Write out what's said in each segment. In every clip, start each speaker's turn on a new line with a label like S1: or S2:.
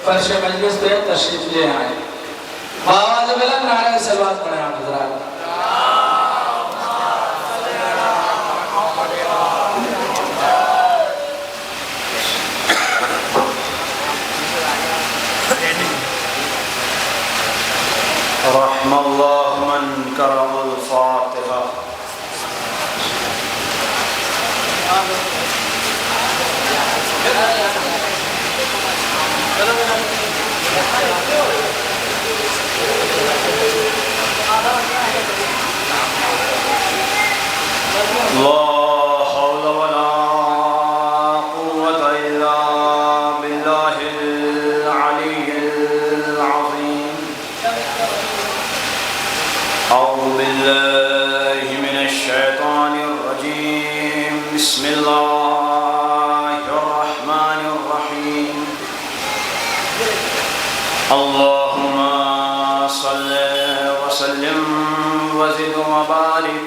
S1: فرش مجلس پہ تشریف لے آئیں. آواز بلند نعرہ صلوات پڑھیں آپ حضرات.
S2: رحم اللہ من قرأ الفاتحہ. لا حول ولا قوة إلا بالله العلي العظيم. أعوذ بالله من الشيطان الرجيم. بسم الله الرحمن الرحيم. اللهم صل وسلم وزد وبارك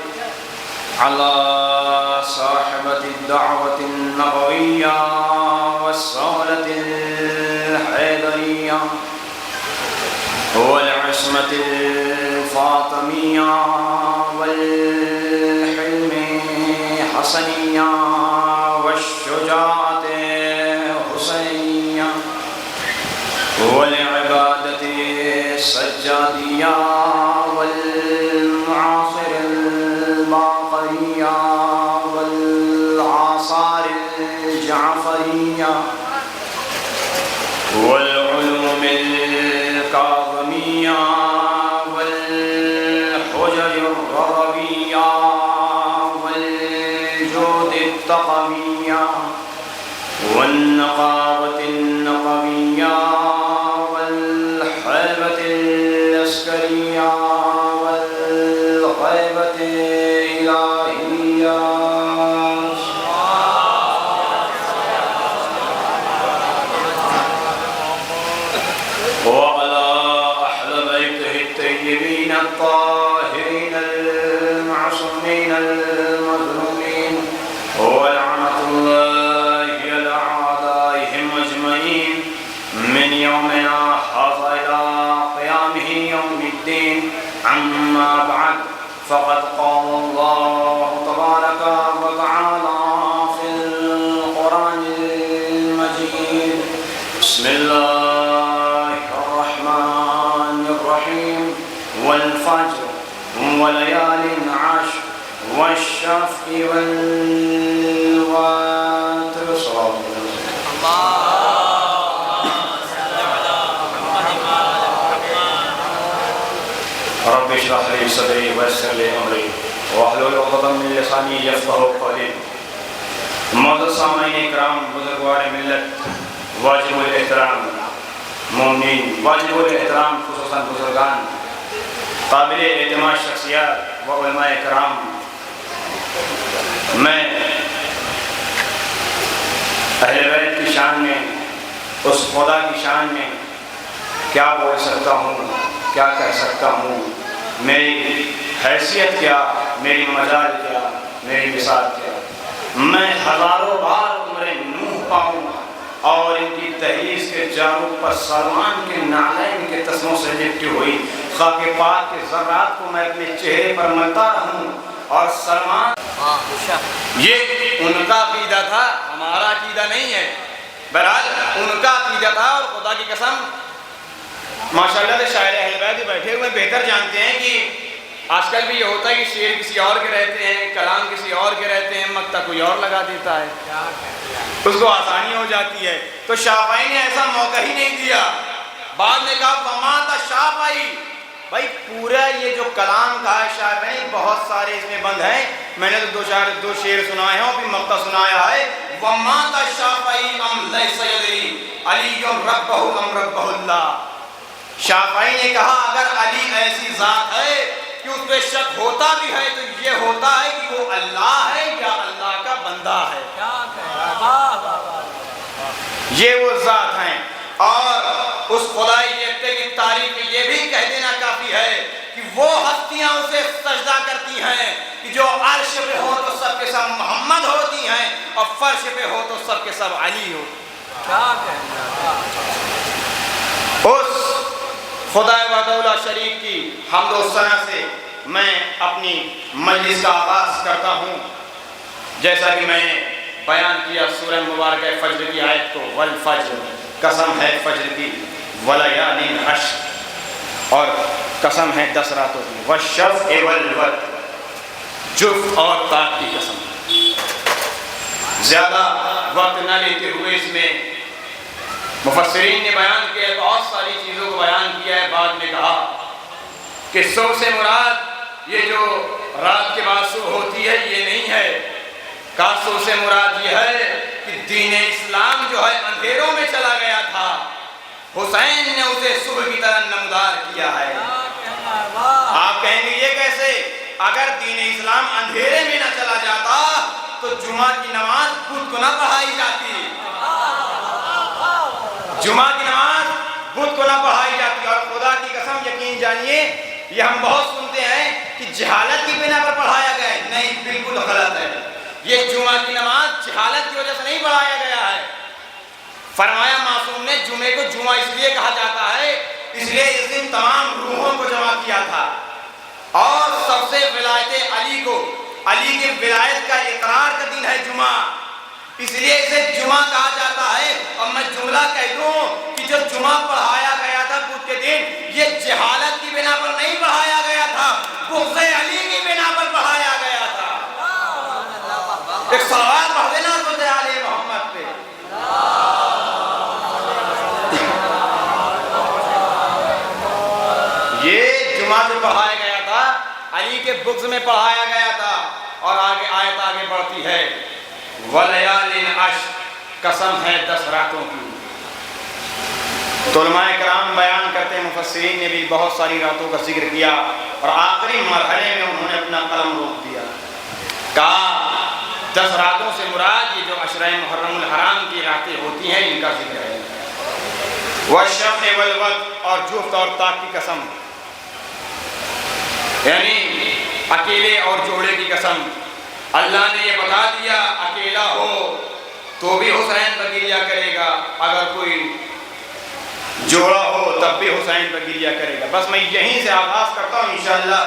S2: على صاحبة الدعوة النبوية والصولة الحيدرية والعصمة الفاطمية والحلم حسنية والشجاعة حسينية والعبادة السجادية والمعاصر الباقرية والآثار الجعفرية والعلوم الكاظمية والحجج الرضوية والجود التقوية والنقابة النقوية والحلبة العسكرية والغيبة الإلهية. وعلى أهل بيته الطيبين الطاهرين المعصومين المظلومين ولعنة الله على أعدائهم أجمعين من يومنا هذا إلى قيامه يوم الدين. أما بعد فقد قال الله تبارك وتعالى في القرآن المجيد. بسم الله الرحمن الرحيم. والفجر وليال عشر والشفع والوتر. صلى رب اشرح لي صدري ويسر لي امري واحلل عقدة من لساني يفقهوا قولي. معزز سامعین اکرام، بزرگوار ملت، واجب الاحترام مومنین، واجب الاحترام خصوصاً بزرگان، قابل اعتماد شخصیات و علماء کرام، میں اہل بیت کی شان میں، اس خدا کی شان میں کیا بول سکتا ہوں، کیا کہہ سکتا ہوں. میری حیثیت کیا، میری مجال کیا، میری مثال کیا. میں ہزاروں بار عمر نوح پاؤں اور ان کی تحریر کے جانب پر سلمان کے نعلین کے تسموں سے لپٹی ہوئی خاک پاک کے ذرات کو میں اپنے چہرے پر ملتا رہوں. اور سلمان یہ ان کا عقیدہ تھا، ہمارا عقیدہ نہیں ہے. بہرحال ان کا عقیدہ تھا. اور خدا کی قسم ماشاءاللہ سے شاعر اہل بیت بیٹھے ہوئے بہتر جانتے ہیں کہ آج کل بھی یہ ہوتا ہے کہ شعر کسی اور کے رہتے ہیں، کلام کسی اور کے رہتے ہیں، مقطع کوئی اور لگا دیتا ہے، اس کو آسانی ہو جاتی ہے. تو شافعی نے ایسا موقع ہی نہیں دیا. بعد نے کہا وَمَاتَ شافعی. بھائی پورا یہ جو کلام کہا ہے شافعی، بہت سارے اس میں بند ہیں. میں نے تو دو شعر سنائے ہیں اور بھی مقطع سنایا ہے. وَمَاتَ شافعی ام لیس یدری علی ربہ ام ربہ اللہ. شافعی نے کہا اگر علی ایسی ذات ہے کہ اس پہ شک ہوتا بھی ہے تو یہ ہوتا ہے کہ وہ اللہ ہے یا اللہ کا بندہ ہے. یہ وہ ذات ہیں. اور اس خدائی یکتے کی تعریف میں یہ بھی کہہ دینا کافی ہے کہ وہ ہستیاں اسے سجدہ کرتی ہیں کہ جو عرش پہ ہو تو سب کے سب محمد ہوتی ہیں اور فرش پہ ہو تو سب کے سب علی ہو. خدا وحدہ لا شریک کی حمد و ثنا سے میں اپنی مجلس کا آغاز کرتا ہوں. جیسا کہ میں نے بیان کیا سورہ مبارکہ فجر کی آیت کو، والفجر، قسم ہے فجر کی، ولیالین عشر، اور قسم ہے 10 راتوں کی، والشفع والوتر، جفت اور طاق کی قسم. زیادہ وقت نہ لیتے ہوئے اس میں مفسرین نے بیان کیا ہے، بہت ساری چیزوں کو بیان کیا ہے. بعد میں کہا کہ صبح سے مراد یہ جو رات کے بعد صبح ہوتی ہے یہ نہیں ہے. کاسو سے مراد یہ ہے کہ دین اسلام جو ہے اندھیروں میں چلا گیا تھا، حسین نے اسے صبح کی طرح نمودار کیا ہے. آپ کہیں گے یہ کیسے؟ اگر دین اسلام اندھیرے میں نہ چلا جاتا تو جمعہ کی نماز بدھ کو نہ پڑھائی جاتی، جمعہ کی نماز بدھ کو نہ پڑھائی جاتی. اور خدا کی قسم یقین جانیے یہ ہم بہت سنتے ہیں کہ جہالت کی بنا پر پڑھایا گیا ہے. نہیں، بالکل غلط ہے. یہ جمعہ کی نماز جہالت کی وجہ سے نہیں پڑھایا گیا ہے. فرمایا معصوم نے جمعے کو جمعہ اس لیے کہا جاتا ہے اس لیے اس دن تمام روحوں کو جمع کیا تھا، اور سب سے ولایت علی کو، علی کی ولایت کا اقرار کا دن ہے جمعہ، اس لیے اسے جمعہ کہا جاتا ہے. اور میں جملہ کہہ دوں کہ جو جمعہ پڑھایا گیا تھا بدھ کے دن یہ جہالت کی بنا پر نہیں پڑھایا گیا تھا، بغض علی کی بنا پر پڑھایا گیا تھا. ایک سوال پڑھ دینا بغض علی محمد پہ. یہ جمعہ جو پڑھایا گیا تھا علی کے بغض میں پڑھایا گیا تھا. اور آگے آیت آگے بڑھتی ہے، ولیالین عشر، قسم ہے 10 راتوں کی. تو علماء کرام بیان کرتے ہیں، مفسرین نے بھی بہت ساری راتوں کا ذکر کیا، اور آخری مرحلے میں انہوں نے اپنا قلم روک دیا. کہا 10 راتوں سے مراد یہ جو عشرہ محرم الحرام کی راتیں ہوتی ہیں ان کا ذکر ہے. والشفع والوتر، اور جفت اور طاق کی قسم، یعنی اکیلے اور جوڑے کی قسم. اللہ نے یہ بتا دیا اکیلا ہو تو بھی حسین پر گریہ کرے گا، اگر کوئی جوڑا ہو تب بھی حسین پر گریہ کرے گا. بس میں یہیں سے آغاز کرتا ہوں، انشاءاللہ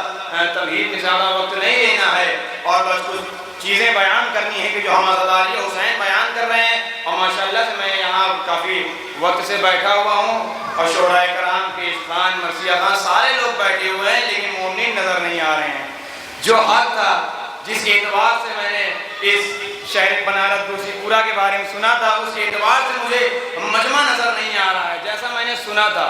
S2: تمہید میں زیادہ وقت نہیں لینا ہے، اور بس کچھ چیزیں بیان کرنی ہے کہ جو ہم حضرت علی حسین بیان کر رہے ہیں. اور ماشاءاللہ سے میں یہاں کافی وقت سے بیٹھا ہوا ہوں، اور شعراء کرام، پیش خان، مرثیہ خان، سارے لوگ بیٹھے ہوئے ہیں، لیکن مومنین نظر نہیں آ رہے ہیں. جو حق تھا، جس اعتبار سے میں نے اس شہر بنارس دوسری پورا کے بارے میں سنا تھا، اس اعتبار سے مجھے مجمع نظر نہیں آ رہا ہے جیسا میں نے سنا تھا.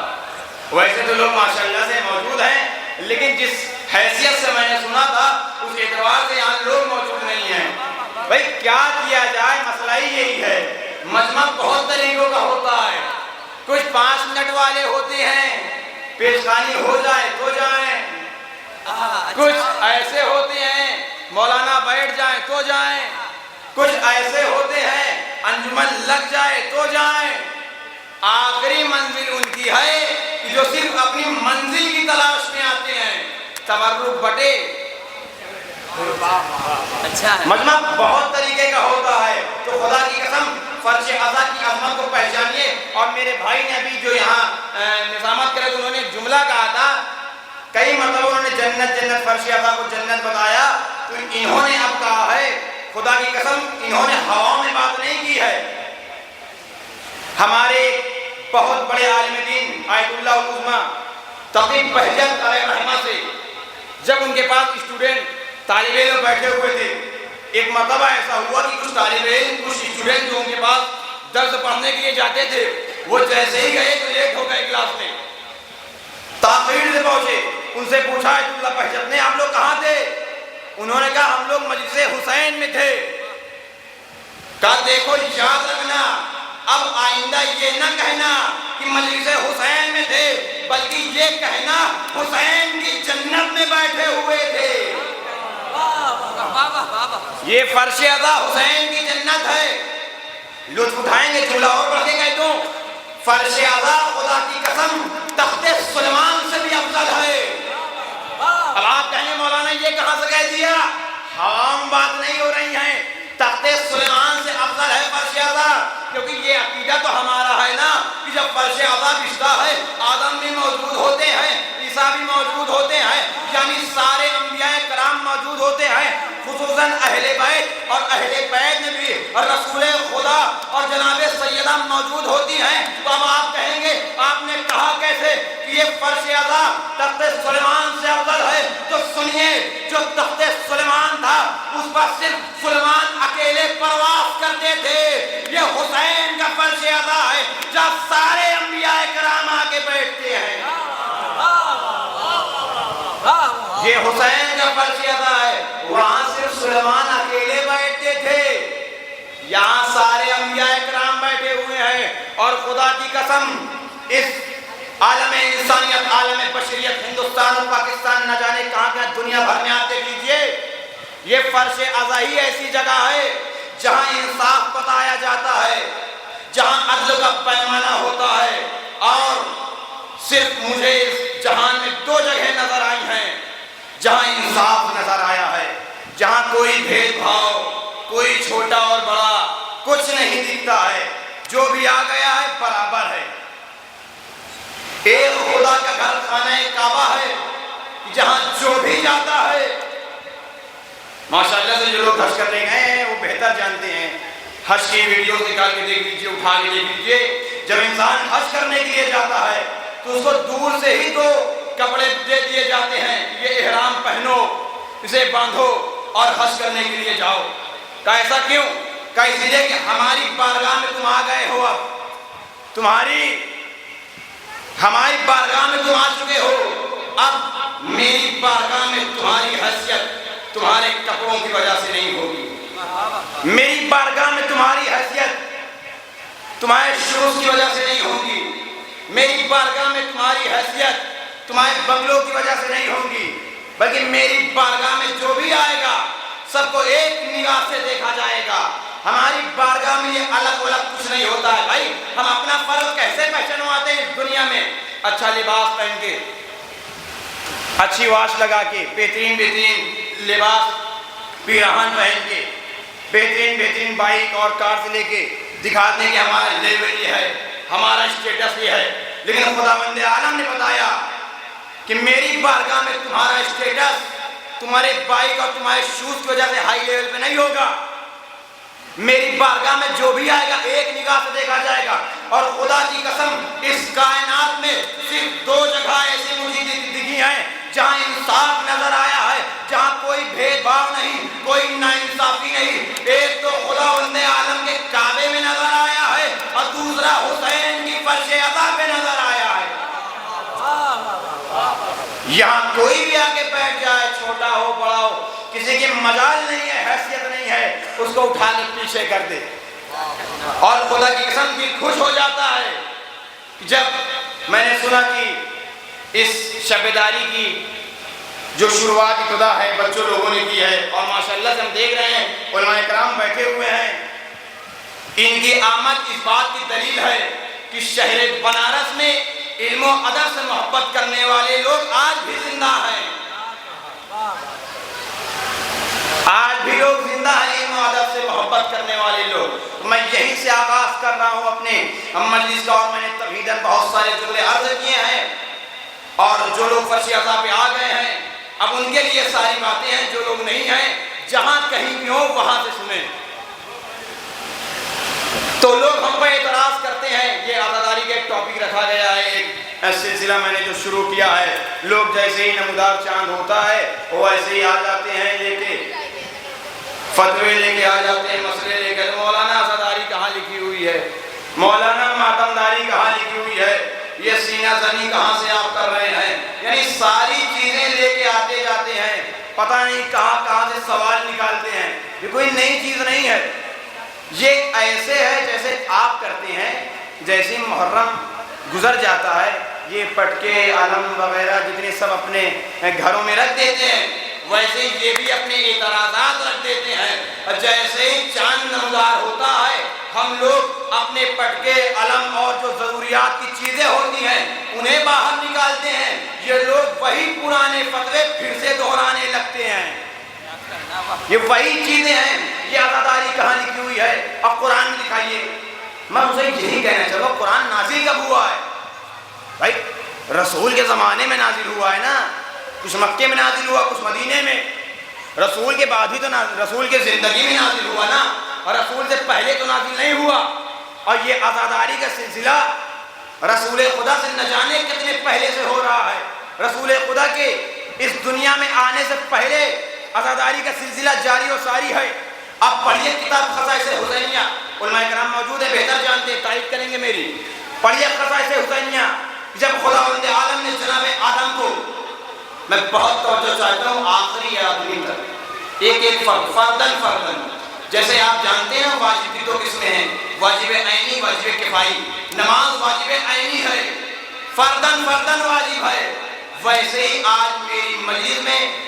S2: ویسے تو لوگ ماشاءاللہ سے موجود ہیں، لیکن جس حیثیت سے میں نے سنا تھا اس اعتبار سے یہاں لوگ موجود نہیں ہیں. بھائی کیا کیا جائے، مسئلہ ہی یہی ہے. مجمع بہت طریقوں کا ہوتا ہے، کچھ 5 منٹ والے ہوتے ہیں، پیشخانی ہو جائے تو جائیں، کچھ ایسے ہوتے ہیں مولانا بیٹھ جائیں تو جائیں، کچھ ایسے ہوتے ہیں انجمن لگ جائے تو جائیں. آخری منزل ان کی ہے کہ جو صرف اپنی منزل کی تلاش میں آتے ہیں. تبرک بٹے مجمع بہت طریقے کا ہوتا ہے. تو خدا کی قسم فرش عزا کی عظمت کو پہچانیے. اور میرے بھائی نے ابھی جو یہاں نظامت کرے انہوں نے جملہ کہا تھا، کئی مرتبہ انہوں نے جنت جنت فرش عزا کو جنت بتایا، تو انہوں نے اب کہا ہے خدا کی قسم انہوں نے ہواؤں میں بات نہیں کی ہے. ہمارے بہت بڑے عالم دین آیت اللہ العظمی تقی بہجت علیہ رحمہ سے جب ان کے پاس اسٹوڈنٹ طالب علم بیٹھے ہوئے تھے، ایک مرتبہ ایسا ہوا کہ کچھ طالب علم، کچھ اسٹوڈنٹ جو ان کے پاس درس پڑھنے کے لیے جاتے تھے، وہ جیسے ہی گئے تو لیٹ ہو گئے کلاس میں، تاخیر سے پہنچے. ان سے پوچھا آیت اللہ بہجت نے آپ لوگ کہاں تھے؟ انہوں نے کہا ہم لوگ مجلس حسین میں تھے. کہا دیکھو یاد رکھنا، اب آئندہ یہ نہ کہنا کہ مجلس حسین میں تھے، بلکہ یہ کہنا حسین کی جنت میں بیٹھے ہوئے تھے. یہ فرش عزا حسین کی جنت ہے. لطف اٹھائیں گے، جملہ اور پڑھ کے کہہ دوں، فرش عزا خدا کی قسم تخت سلیمان سے بھی افضل ہے. اب آپ کہیں گے مولانا یہ کہاں سے کہہ دیا؟ عام بات نہیں ہو رہی ہیں، تخت سلیمان سے افضل ہے فرش عزا، کیونکہ یہ عقیدہ تو ہمارا ہے نا کہ جب فرش اعضاء رشتہ ہے، آدم بھی موجود ہوتے ہیں، عیسیٰ بھی موجود ہوتے ہیں، یعنی سارے انبیاء کرام موجود ہوتے ہیں، خصوصاً اہل بیت، اور اہل بیت میں بھی رسول خدا اور جناب سیدہ موجود ہوتی ہیں۔ تو اب آپ کہیں گے آپ نے کہا کیسے کہ یہ فرش اعلیٰ تخت سلیمان سے افضل ہے؟ تو سنیے، جو تخت سلیمان تھا اس پر صرف سلیمان اکیلے پرواز کرتے تھے، یہ حسین کا فرش اعلیٰ ہے جہاں سارے انبیاء کرام آ کے بیٹھتے ہیں۔ یہ حسین کا فرش اعلیٰ ہے، وہاں صرف سلیمان اکیلے بیٹھتے تھے، یہاں سارے انبیاء کرام بیٹھے ہوئے ہیں۔ اور خدا کی قسم اس عالم انسانیت، عالم بشریت، ہندوستان اور پاکستان نہ جانے کہاں کہاں دنیا بھر میں آپ دیکھ لیجئے، یہ فرش اعلیٰ ہی ایسی جگہ ہے جہاں انصاف بتایا جاتا ہے، جہاں عدل کا پیمانہ ہوتا ہے۔ اور صرف مجھے اس جہان میں دو جگہیں نظر آئی ہیں جہاں انصاف نظر آیا ہے، جہاں کوئی بھید بھاؤ، کوئی چھوٹا اور بڑا کچھ نہیں دکھتا ہے، جو بھی آ گیا ہے برابر ہے۔ ایک خدا کا گھر خانہ کعبہ ہے جہاں جو بھی جاتا ہے، ماشاءاللہ سے جو لوگ حج کرنے گئے ہیں وہ بہتر جانتے ہیں، حج کی ویڈیو نکال کے دیکھ لیجئے، اٹھا کے دیکھ لیجئے، جب انسان حج کرنے کے لیے جاتا ہے تو اس کو دور سے ہی دو کپڑے دے دیے جاتے ہیں، یہ احرام پہنو، اسے باندھو اور حج کرنے کے لیے جاؤ۔ کہا ایسا کیوں؟ کہا اس لیے کہ ہماری بارگاہ میں تم آ گئے ہو، اب ہماری بارگاہ میں تم آ چکے ہو، اب میری بارگاہ میں تمہاری حیثیت تمہارے کپڑوں کی وجہ سے نہیں ہوگی، میری بارگاہ میں تمہاری حیثیت تمہارے شوز کی وجہ سے نہیں ہوگی، میری بارگاہ میں تمہاری حیثیت تمہارے بنگلوں کی وجہ سے نہیں ہوگی، بلکہ میری بارگاہ میں جو بھی آئے گا سب کو ایک نگاہ سے دیکھا جائے گا۔ ہماری بارگاہ میں یہ الگ الگ کچھ نہیں ہوتا ہے۔ بھائی ہم اپنا فرق کیسے پہچانواتے ہیں اس دنیا میں؟ اچھا لباس پہن کے، اچھی واش لگا کے، بہترین لباس پیراہن پہن کے، بہترین بائک اور کار سے لے کے دکھاتے ہیں کہ ہمارا لیول یہ ہے، ہمارا اسٹیٹس یہ ہے۔ لیکن خداوند عالم نے بتایا کہ میری بارگاہ میں تمہارا اسٹیٹس تمہارے بائک اور تمہارے شوز کی وجہ سے ہائی لیول پہ نہیں ہوگا، میری بارگاہ میں جو بھی آئے گا ایک نگاہ سے دیکھا جائے گا۔ اور خدا کی قسم اس کائنات میں صرف دو جگہ ایسی مجھے دکھی ہیں جہاں انصاف نظر آیا ہے، جہاں کوئی بھید بھاؤ نہیں، کوئی ناانصافی نہیں۔ ایک تو خداوند عالم کے کعبے میں نظر آیا ہے اور دوسرا حسین کی فرش اعلیٰ پہ نظر آیا ہے۔ یہاں کوئی بھی آگے بیٹھ جائے، چھوٹا ہو بڑا ہو، کسی کی مجال نہیں ہے، حیثیت نہیں ہے، اس کو اٹھا کے پیچھے کر دے۔ اور خدا کی قسم دل خوش ہو جاتا ہے جب میں نے سنا کہ اس شبیداری کی جو شروعات ابتدا ہے بچوں لوگوں نے کی ہے، اور ماشاءاللہ سے ہم دیکھ رہے ہیں علماء کرام بیٹھے ہوئے ہیں، ان کی آمد اس بات کی دلیل ہے کہ شہر بنارس میں علم و ادب سے محبت کرنے والے لوگ آج بھی زندہ ہیں، آج بھی لوگ زندہ ہیں، علم و ادب سے محبت کرنے والے لوگ۔ میں یہیں سے آغاز کر رہا ہوں اپنے مجلس کا، اور میں نے تمہیداً بہت سارے جملے عرض کیے ہیں، اور جو لوگ فرش اعلیٰ پہ آ گئے ہیں اب ان کے لیے ساری باتیں ہیں، جو لوگ نہیں ہیں جہاں کہیں بھی ہو وہاں سے سنیں۔ تو لوگ ہم پہ اعتراض کرتے ہیں، یہ عزاداری کا ایک ٹاپک رکھا گیا ہے، ایک سلسلہ میں نے جو شروع کیا ہے، لوگ جیسے ہی نمودار چاند ہوتا ہے وہ ایسے ہی آ جاتے ہیں لے کے فتوے لے کے آ جاتے ہیں، مسئلے لے کے۔ مولانا عزاداری کہاں لکھی ہوئی ہے؟ مولانا ماتمداری کہاں لکھی ہوئی ہے؟ یہ سینہ زنی کہاں سے آپ کر رہے ہیں؟ یعنی ساری چیزیں لے کے آتے جاتے ہیں، پتہ نہیں کہاں سے سوال نکالتے ہیں۔ یہ کوئی نئی چیز نہیں ہے، یہ ایسے ہے جیسے آپ کرتے ہیں، جیسے محرم گزر جاتا ہے یہ پٹکے علم وغیرہ جتنے سب اپنے گھروں میں رکھ دیتے ہیں، ویسے یہ بھی اپنے اعتراضات رکھ دیتے ہیں۔ جیسے ہی چاند نمودار ہوتا ہے ہم لوگ اپنے پٹکے علم اور جو ضروریات کی چیزیں ہوتی ہیں انہیں باہر نکالتے ہیں، یہ لوگ وہی پرانے فتوے پھر سے دہرانے لگتے ہیں۔ یہ وہی چیزیں ہیں، یہ عزاداری کہاں لکھی ہوئی ہے؟ اور قرآن میں دکھائیے۔ میں اسے یہی کہنا چاہوں گا، قرآن نازل کب ہوا ہے؟ رسول کے زمانے میں نازل ہوا ہے نا، کچھ مکے میں نازل ہوا، کچھ مدینے میں، رسول کے بعد ہی تو رسول کے زندگی میں نازل ہوا نا، اور رسول سے پہلے تو نازل نہیں ہوا۔ اور یہ عزاداری کا سلسلہ رسول خدا سے نہ جانے کتنے پہلے سے ہو رہا ہے۔ رسول خدا کے اس دنیا میں آنے سے پہلے عزاداری کا سلسلہ جاری و ساری ہے۔ آپ پڑھیے کتاب خصائص حسینیہ، علماء کرام موجود ہیں، بہتر جانتے ہیں، تائید کریں گے میری۔ پڑھیے خصائص حسینیہ، جب خداوند عالم نے جناب آدم کو، میں بہت توجہ چاہتا ہوں آخری آدمی تک، ایک ایک فردن فردن، جیسے آپ جانتے ہیں واجب بھی تو کس میں ہیں، واجب عینی، واجب کفائی۔ نماز واجب عینی ہے، فردن فردن واجب ہے، ویسے ہی آج میری مجلس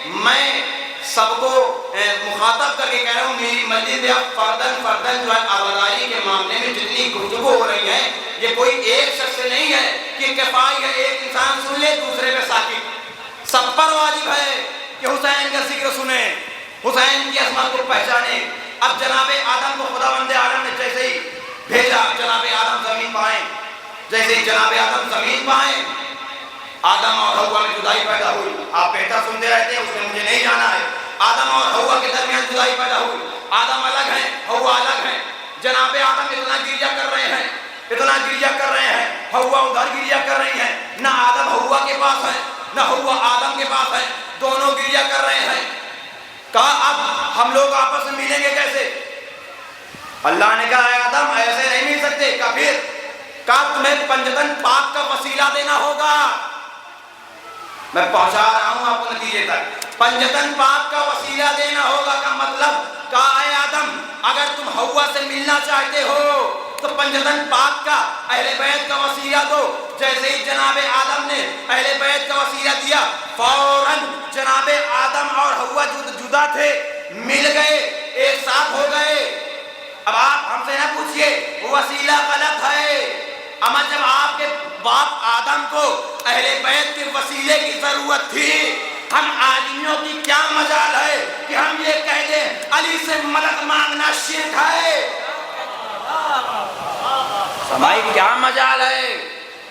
S2: میں سب کو مخاطب کر کے کہہ رہا ہوں، میری مجلس میں اب فردن فردن جو ہے عزاداری کے معاملے میں جتنی گفتگو ہو رہی ہے، یہ کوئی ایک شخص سے نہیں ہے کہ کفائی ہے ایک انسان سن لے دوسرے پہ ساکت، سب پر واجب ہے کہ حسین کا ذکر سنیں، حسین کی عظمت کو پہچانیں۔ اب جناب آدم کو خداوند عالم نے جیسے ہی بھیجا، جناب آدم زمین پائیں، جیسے ہی جناب آدم زمین پائیں، آدم اور حوا میں جدائی پیدا ہوئی۔ آپ بہتر سنتے رہتے ہیں، اس میں مجھے نہیں جانا ہے۔ آدم اور حوا کے درمیان جدائی پیدا ہوئی، آدم الگ ہیں، حوا الگ ہیں۔ جناب آدم اتنا گریہ کر رہے ہیں، اتنا گریہ کر رہے ہیں، حوا ادھر گریہ کر رہی ہیں، نہ آدم حوا کے پاس ہے نہ حوا آدم کے پاس ہے، دونوں گریہ کر رہے ہیں۔ کہا اب ہم لوگ آپس میں ملیں گے کیسے؟ اللہ نے کہا اے آدم ایسے نہیں مل سکتے، کافر، کہا تمہیں پنجتن پاک کا وسیلہ دینا ہوگا۔ میں پہنچا رہا ہوں آپ کو نتیجے تک، پنجتن پاک کا وسیلہ دینا ہوگا کا مطلب، کہا اے آدم اگر تم حوا سے ملنا چاہتے ہو تو پنجتن پاک کا اہل بیت کا وسیلہ دو۔ جیسے ہی جناب آدم نے اہل بیت کا وسیلہ دیا، فوراً جناب آدم اور حوا جدا تھے، مل گئے، ایک ساتھ ہو گئے۔ اب آپ ہم سے نہ پوچھئے وہ وسیلہ غلط ہے، اما جب آپ کے باپ آدم کو اہل بیت کے وسیلے کی ضرورت تھی، ہم آدمیوں کی کیا مجال ہے کہ ہم یہ کہہ دیں علی سے مدد مانگنا شرک ہے؟ ہماری کیا مجال ہے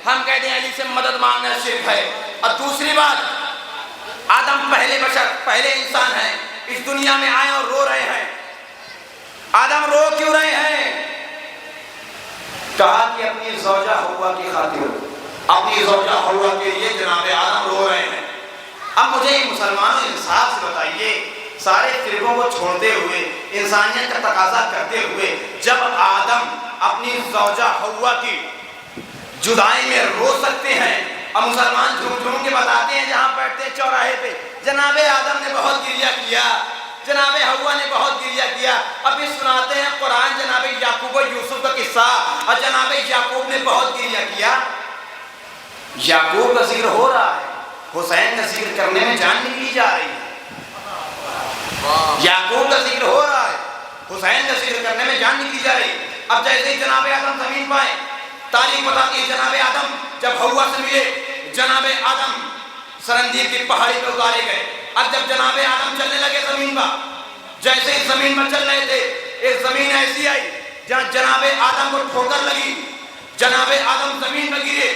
S2: ہم کہہ دیں علی سے مدد مانگنا شرک ہے؟ اور دوسری بات، آدم پہلے بشر، پہلے انسان ہیں، اس دنیا میں آئے اور رو رہے ہیں۔ آدم رو کیوں رہے ہیں؟ کہا کہ اپنی زوجہ حوا کی خاطر، اپنی زوجہ حوا کے لیے جناب آدم رو رہے ہیں۔ اب مجھے مسلمانوں انصاف سے بتائیے، سارے فرقوں کو چھوڑتے ہوئے، انسانیت کا تقاضا کرتے ہوئے، جب آدم اپنی زوجہ حوا کی جدائی میں رو سکتے ہیں، اب مسلمان جھوم جھوم کے بتاتے ہیں جہاں بیٹھتے ہیں چوراہے پہ، جناب آدم نے بہت گریہ کیا، جناب حوا نے بہت گریہ کیا۔ ابھی سناتے ہیں قرآن جناب یعقوب و یوسف کا قصہ، اور جناب یعقوب نے بہت گریہ کیا۔ یعقوب کا ذکر ہو رہا ہے، حسین کا ذکر کرنے میں جان نکلی جا رہی ہے۔ یعقوب کا ذکر ہو رہا ہے، حسین کا ذکر کرنے میں جان نکلی جا رہی ہے۔ اب جیسے ہی جناب آدم زمین پائے، تاریخ بتاتی ہے جناب آدم جب حوا سے ملے، جناب آدم سرندیب کی پہاڑی پہ اتارے گئے۔ اب جب جناب آدم چلنے لگے زمین پر، جیسے ہی زمین پر چل رہے تھے، ایک زمین ایسی آئی جہاں جناب آدم کو ٹھوکر لگی، جناب آدم زمین پر گرے،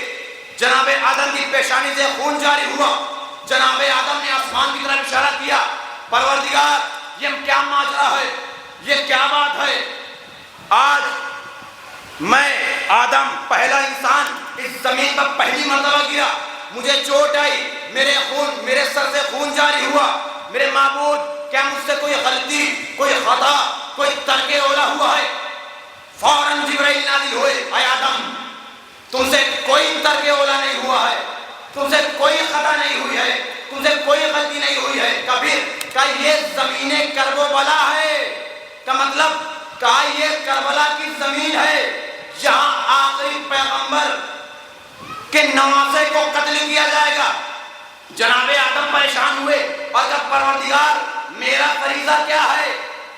S2: جناب آدم کی پیشانی سے خون جاری ہوا۔ جناب آدم نے آسمان کی طرف اشارہ کیا، پروردگار یہ کیا ماجرا ہے، یہ کیا بات ہے؟ آج میں آدم پہلا انسان اس زمین پر پہلی مرتبہ گرا، مجھے چوٹ آئی، میرے سر سے خون جاری ہوا، میرے معبود کیا مجھ سے کوئی غلطی، کوئی خطا، کوئی ترک اولا ہوا ہے؟ فوراً جبرائیل نازل ہوئے، اے آدم تم سے کوئی ترک اولا نہیں ہوا ہے، تم سے کوئی خطا نہیں ہوئی ہے، تم سے کوئی غلطی نہیں ہوئی ہے۔ کہا یہ زمین کرب و بلا ہے، کا مطلب کہا یہ کربلا کی زمین ہے جہاں آخری پیغمبر کے نواسے کو قتل کیا جائے گا۔ جناب آدم پریشان ہوئے اور جب پروردگار میرا فریضہ کیا ہے؟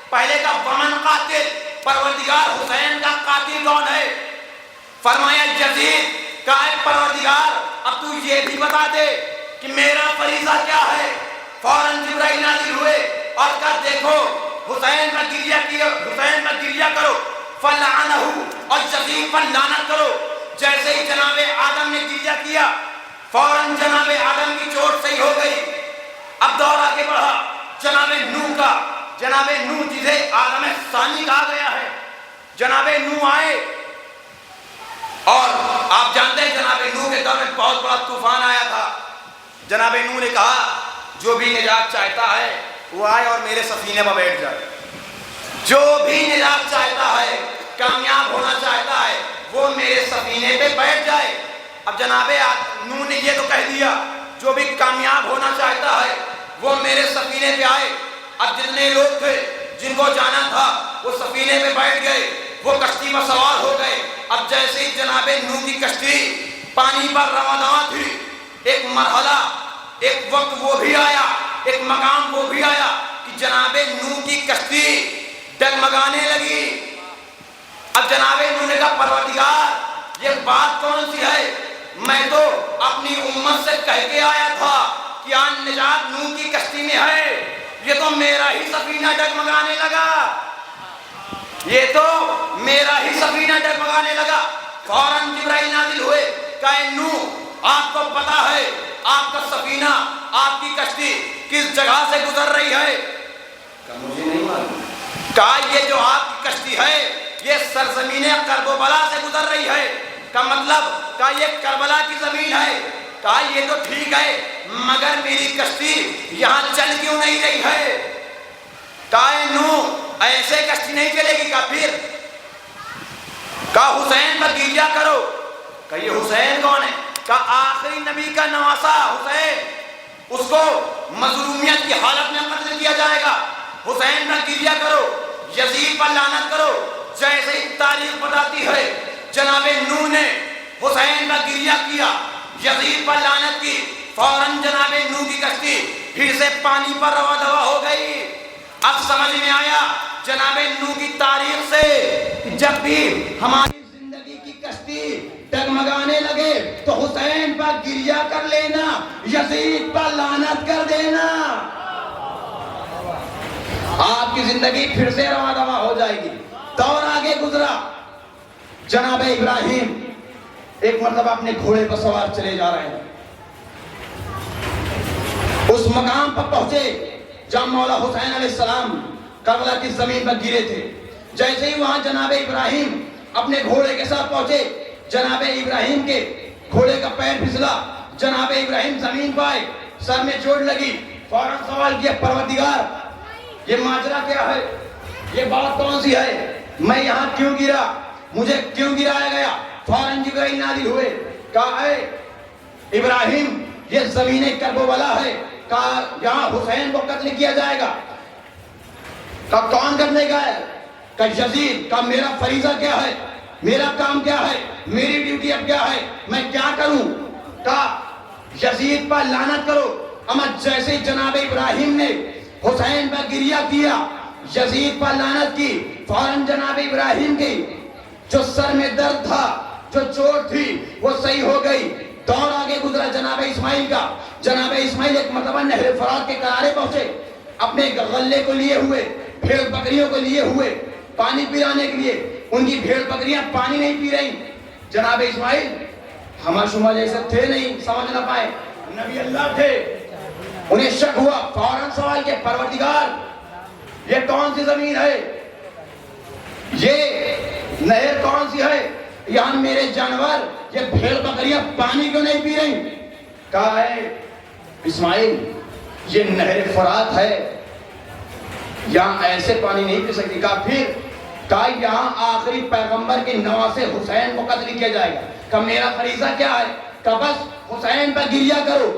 S2: پہلے کا ومن قاتل، پروردگار حسین کا قاتل کون ہے؟ فرمایا یزید۔ کہا ہے پروردگار اب تو یہ بھی بتا دے کہ میرا فریضہ کیا ہے؟ فوراً جبرائیل نازل ہوئے اور کہا دیکھو حسین پر گریہ کیا، حسین پر گریہ کرو، فلعنہ، اور یزید پر لعنت کرو۔ جیسے ہی جناب آدم نے گریہ کیا، فوراً جناب آدم کی چوٹ صحیح ہو گئی. اب دور آگے بڑھا جناب نوح کا. جناب نوح جسے آدم ثانی کہا گیا ہے, جناب نوح آئے اور آپ جانتے ہیں جناب نوح کے دور میں بہت بڑا طوفان آیا تھا. جناب نوح نے کہا جو بھی نجات چاہتا ہے وہ آئے اور میرے سفینے پر بیٹھ جائے. جو بھی نجات چاہتا ہے, کامیاب ہونا چاہتا ہے, وہ میرے سفینے پہ بیٹھ جائے. اب جناب نوح نے یہ تو کہہ دیا جو بھی کامیاب ہونا چاہتا ہے وہ میرے سفینے پہ آئے. اب جتنے لوگ تھے جن کو جانا تھا وہ سفینے پہ بیٹھ گئے, وہ کشتی پر سوار ہو گئے. اب جیسے ہی جناب نوح کی کشتی پانی پر رواں تھی, ایک مرحلہ, ایک وقت وہ بھی آیا, ایک مقام وہ بھی آیا کہ جناب نوح کی کشتی ڈگمگانے لگی. اب جناب نوح نے کہا پروردگار یہ بات کون سی ہے؟ میں تو اپنی امت سے کہہ کے آیا تھا کہ آن نجات نوح کی کشتی میں ہے, یہ تو میرا ہی سفینہ ڈگمگانے لگا, یہ تو میرا ہی سفینہ ڈگمگانے لگا. فوراً جبرائیل نازل ہوئے, کہا نوح آپ کو پتا ہے آپ کا سفینہ, آپ کی کشتی کس جگہ سے گزر رہی ہے؟ کہا مجھے نہیں معلوم. کہا یہ جو آپ کی کشتی ہے یہ سرزمین کرب و بلا سے گزر رہی ہے. کا مطلب کہا یہ کربلا کی زمین ہے. کہا یہ تو ٹھیک ہے مگر میری کشتی یہاں چل کیوں نہیں رہی ہے؟ کہا نوح ایسے کشتی نہیں چلے گی. کہا پھر؟ کہا حسین پر گریہ کرو. کہا یہ حسین کون ہے؟ کہا آخری نبی کا نواسا حسین, اس کو مظلومیت کی حالت میں قتل کیا جائے گا. حسین پر گریہ کرو, یزید پر لعنت کرو. جیسے ہی تاریخ بتاتی ہے جناب نوح نے حسین پر گریہ کیا, یزید پر لعنت کی, فوراً جناب نوح کی کشتی پھر سے پانی پر رواں دوا ہو گئی. اب سمجھ میں آیا جناب نوح کی تاریخ سے کہ جب بھی ہماری زندگی کی کشتی ڈگمگانے لگے تو حسین پر گریہ کر لینا, یزید پر لعنت کر دینا, آپ کی زندگی پھر سے رواں دوا ہو جائے گی. دور آگے گزرا, جناب ابراہیم ایک مرتبہ اپنے گھوڑے پر سوار چلے جا رہے ہیں. اس مقام پر پہنچے جہاں مولا حسین علیہ السلام کربلا کی زمین پر گرے تھے. جیسے ہی وہاں جناب ابراہیم اپنے گھوڑے کے ساتھ پہنچے, جناب ابراہیم کے گھوڑے کا پیر پھسلا, جناب ابراہیم زمین پر آئے, سر میں چوٹ لگی. فوراً سوال کیا پروردگار یہ ماجرا کیا ہے, یہ بات کون سی ہے, میں یہاں کیوں گرا, مجھے کیوں گرایا گیا؟ فوراً جبرائیل نازل ہوئے, کہا اے ابراہیم یہ زمین کرب و بلا ہے, کہا یہاں حسین کو قتل کیا جائے گا. کہا کون کرنے کا ہے؟ کہا یزید. کہا میرا فریضہ کیا ہے, میرا کام کیا ہے, میری ڈیوٹی اب کیا ہے, میں کیا کروں؟ کہا یزید پر لعنت کرو. اما جیسے جناب ابراہیم نے حسین پر گریہ کیا, یزید پر لعنت کی, فوراً جناب ابراہیم کی جو سر میں درد تھا, جو چوٹ تھی وہ صحیح ہو گئی. دور آگے گزرا جناب اسماعیل کا. جناب اسماعیل ایک مرتبہ نہر فرات کے کنارے پہنچے, اپنے غلے کو لیے ہوئے, بھیڑ بکریوں کو لیے ہوئے پانی پلانے کے لیے. ان کی بھیڑ بکریاں پانی نہیں پی رہی. جناب اسماعیل ہما شما جیسے تھے نہیں, سمجھ نہ پائے, نبی اللہ تھے. انہیں شک ہوا, فوراً سوال کیا پروردگار یہ کون سی زمین ہے, یہ نہر کون سی ہے, یہاں میرے جانور یہ بھیڑ بکریاں پانی کیوں نہیں پی رہی؟ کہا ہے اسماعیل یہ نہر فرات ہے, یہاں ایسے پانی نہیں پی سکتی. کہا پھر؟ کہا یہاں آخری پیغمبر کے نواسے حسین کو قتل کیا جائے گا. کہا میرا فریضہ کیا ہے؟ کہا بس حسین پر گریہ کرو,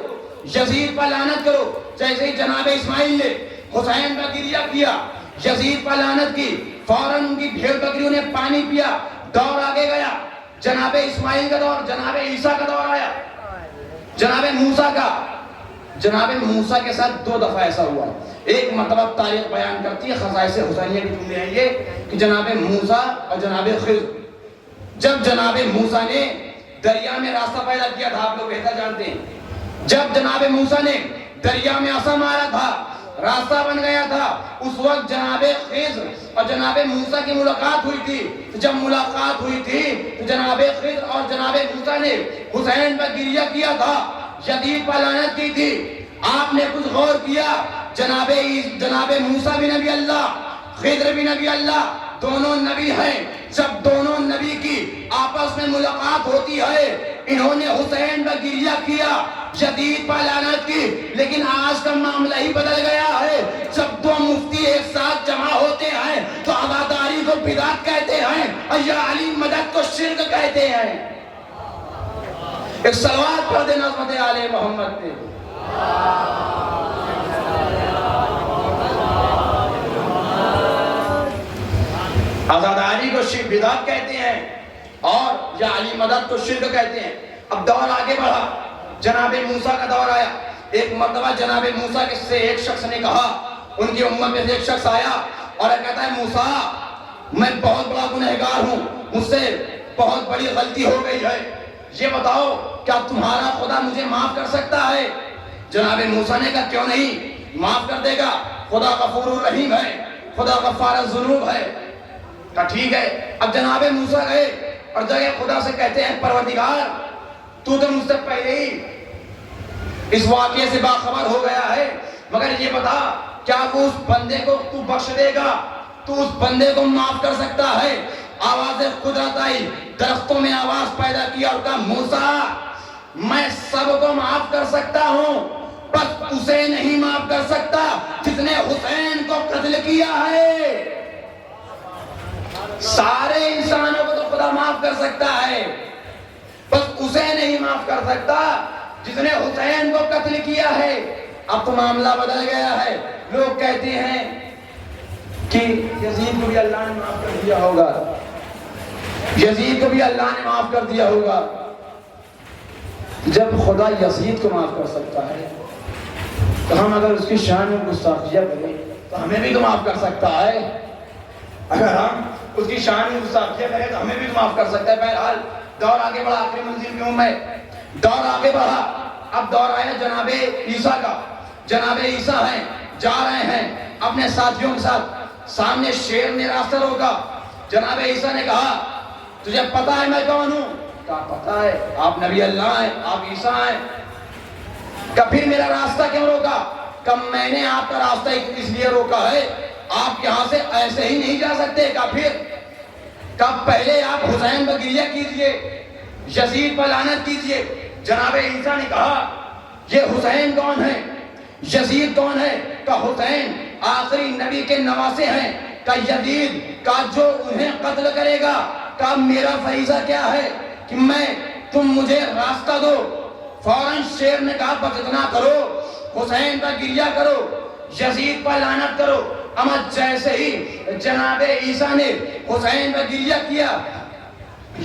S2: یزید پر لعنت کرو. جیسے ہی جناب اسماعیل نے حسین پر گریہ کیا, یزید پر لعنت کی, فوراً ان کی بھیڑ بکریوں نے پانی پیا. دور آگے گیا, جناب اسماعیل کا دور, جناب عیسیٰ کا دور آیا, جناب موسیٰ کا. جناب موسیٰ کے ساتھ 2 دفعہ ایسا ہوا. ایک مرتبہ تاریخ بیان کرتی ہے, خصائص حسینیہ کے جملے ہیں یہ کہ جناب موسیٰ اور جناب خضر, جب جناب موسیٰ نے دریا میں راستہ پیدا کیا تھا, آپ لوگ بہتر جانتے ہیں, جب جناب موسیٰ نے دریا میں عصا مارا تھا, راستہ بن گیا تھا, اس وقت جناب خضر اور جناب موسیٰ کی ملاقات ہوئی تھی. جب ملاقات ہوئی تھی تو جناب خضر اور جناب موسیٰ نے حسین پر گریہ کیا تھا.
S3: یزید پر لعنت کی تھی. آپ نے کچھ غور کیا؟ جناب موسیٰ بھی نبی اللہ، خضر بھی نبی اللہ، دونوں نبی ہیں. جب دونوں نبی کی آپس میں ملاقات ہوتی ہے، انہوں نے حسین پر گریہ کیا، یزید پر لعنت کی. لیکن آج کا معاملہ ہی بدل گیا ہے. جب دو مفتی ایک ساتھ جمع ہوتے ہیں تو عزاداری کو بدعت کہتے ہیں اور یا علی مدد کو شرک کہتے ہیں. ایک صلوات پڑھ دینا عظمت آل محمد پہ. عزاداری کو شرک بدعت کہتے ہیں اور یا علی مدد کو شرک کہتے ہیں. اب دور آگے بڑھا، جناب موسیٰ کا دور آیا. ایک مرتبہ جناب موسیٰ سے ایک شخص نے کہا، ان کی امت میں سے ایک شخص آیا اور کہتا ہے موسیٰ میں بہت بڑا گنہگار ہوں، مجھ سے بہت بڑی غلطی ہو گئی ہے، یہ بتاؤ کیا تمہارا خدا مجھے معاف کر سکتا ہے؟ جناب موسیٰ نے کہا کیوں نہیں، معاف کر دے گا، خدا غفور الرحیم ہے، خدا غفار الذنوب ہے. کہا ٹھیک ہے. اب جناب موسیٰ گئے اور جگہ خدا سے کہتے ہیں پروردگار تو مجھ سے پہلے ہی اس واقعے سے باخبر ہو گیا ہے، مگر یہ بتا کیا وہ اس بندے کو تو بخش دے گا، تو اس بندے کو معاف کر سکتا ہے؟ آواز قدرت آئی، درختوں میں آواز پیدا کیا اور کہا موسیٰ میں سب کو معاف کر سکتا ہوں، بس اسے نہیں معاف کر سکتا جس نے حسین کو قتل کیا ہے. سارے انسانوں کو تو خدا معاف کر سکتا ہے، بس اسے نہیں معاف کر سکتا جس نے حسین کو قتل کیا ہے. اب تو معاملہ بدل گیا ہے. لوگ کہتے ہیں کہ یزید کو بھی اللہ نے معاف کر دیا ہوگا، یزید کو بھی اللہ نے معاف کر دیا ہوگا. جب خدا یزید کو معاف کر سکتا ہے تو ہم اگر اس کی شان میں گستاخیہ کریں تو ہمیں بھی تو معاف کر سکتا ہے. اگر ہم اس کی شان میں گستاخیہ کریں تو ہمیں بھی تو معاف کر سکتا ہے. بہرحال دور آگے بڑھا، آخری منزل پہ ہوں میں. دور آگے بڑھا، اب دور آیا جناب عیسیٰ کا. جناب عیسیٰ ہیں، جا رہے ہیں اپنے ساتھیوں کے ساتھ، سامنے شیر نے راستہ روکا. جناب عیسیٰ نے کہا تجھے پتا ہے میں کون ہوں؟ کہا پتا ہے، آپ نبی اللہ ہیں، آپ عیسیٰ ہیں. کہ پھر میرا راستہ کیوں روکا؟ کہ میں نے آپ کا راستہ اس لیے روکا ہے آپ یہاں سے ایسے ہی نہیں جا سکتے. کہ پھر کہ پہلے آپ حسین پر گریہ کیجئے، یزید پر لعنت کیجئے. جناب عیسیٰ نے کہا یہ حسین کون ہے، یزید کون ہے؟ کہ حسین آخری نبی کے نواسے ہیں. کہ یزید کا جو انہیں قتل کرے گا، کہ میرا فریضہ کیا ہے کہ تم مجھے راستہ دو. فوراً شیر نے کہا بس اتنا کرو، حسین پر گریہ کرو، یزید پر لعنت کرو. اما جیسے ہی جناب عیسیٰ نے حسین پر گریہ کیا،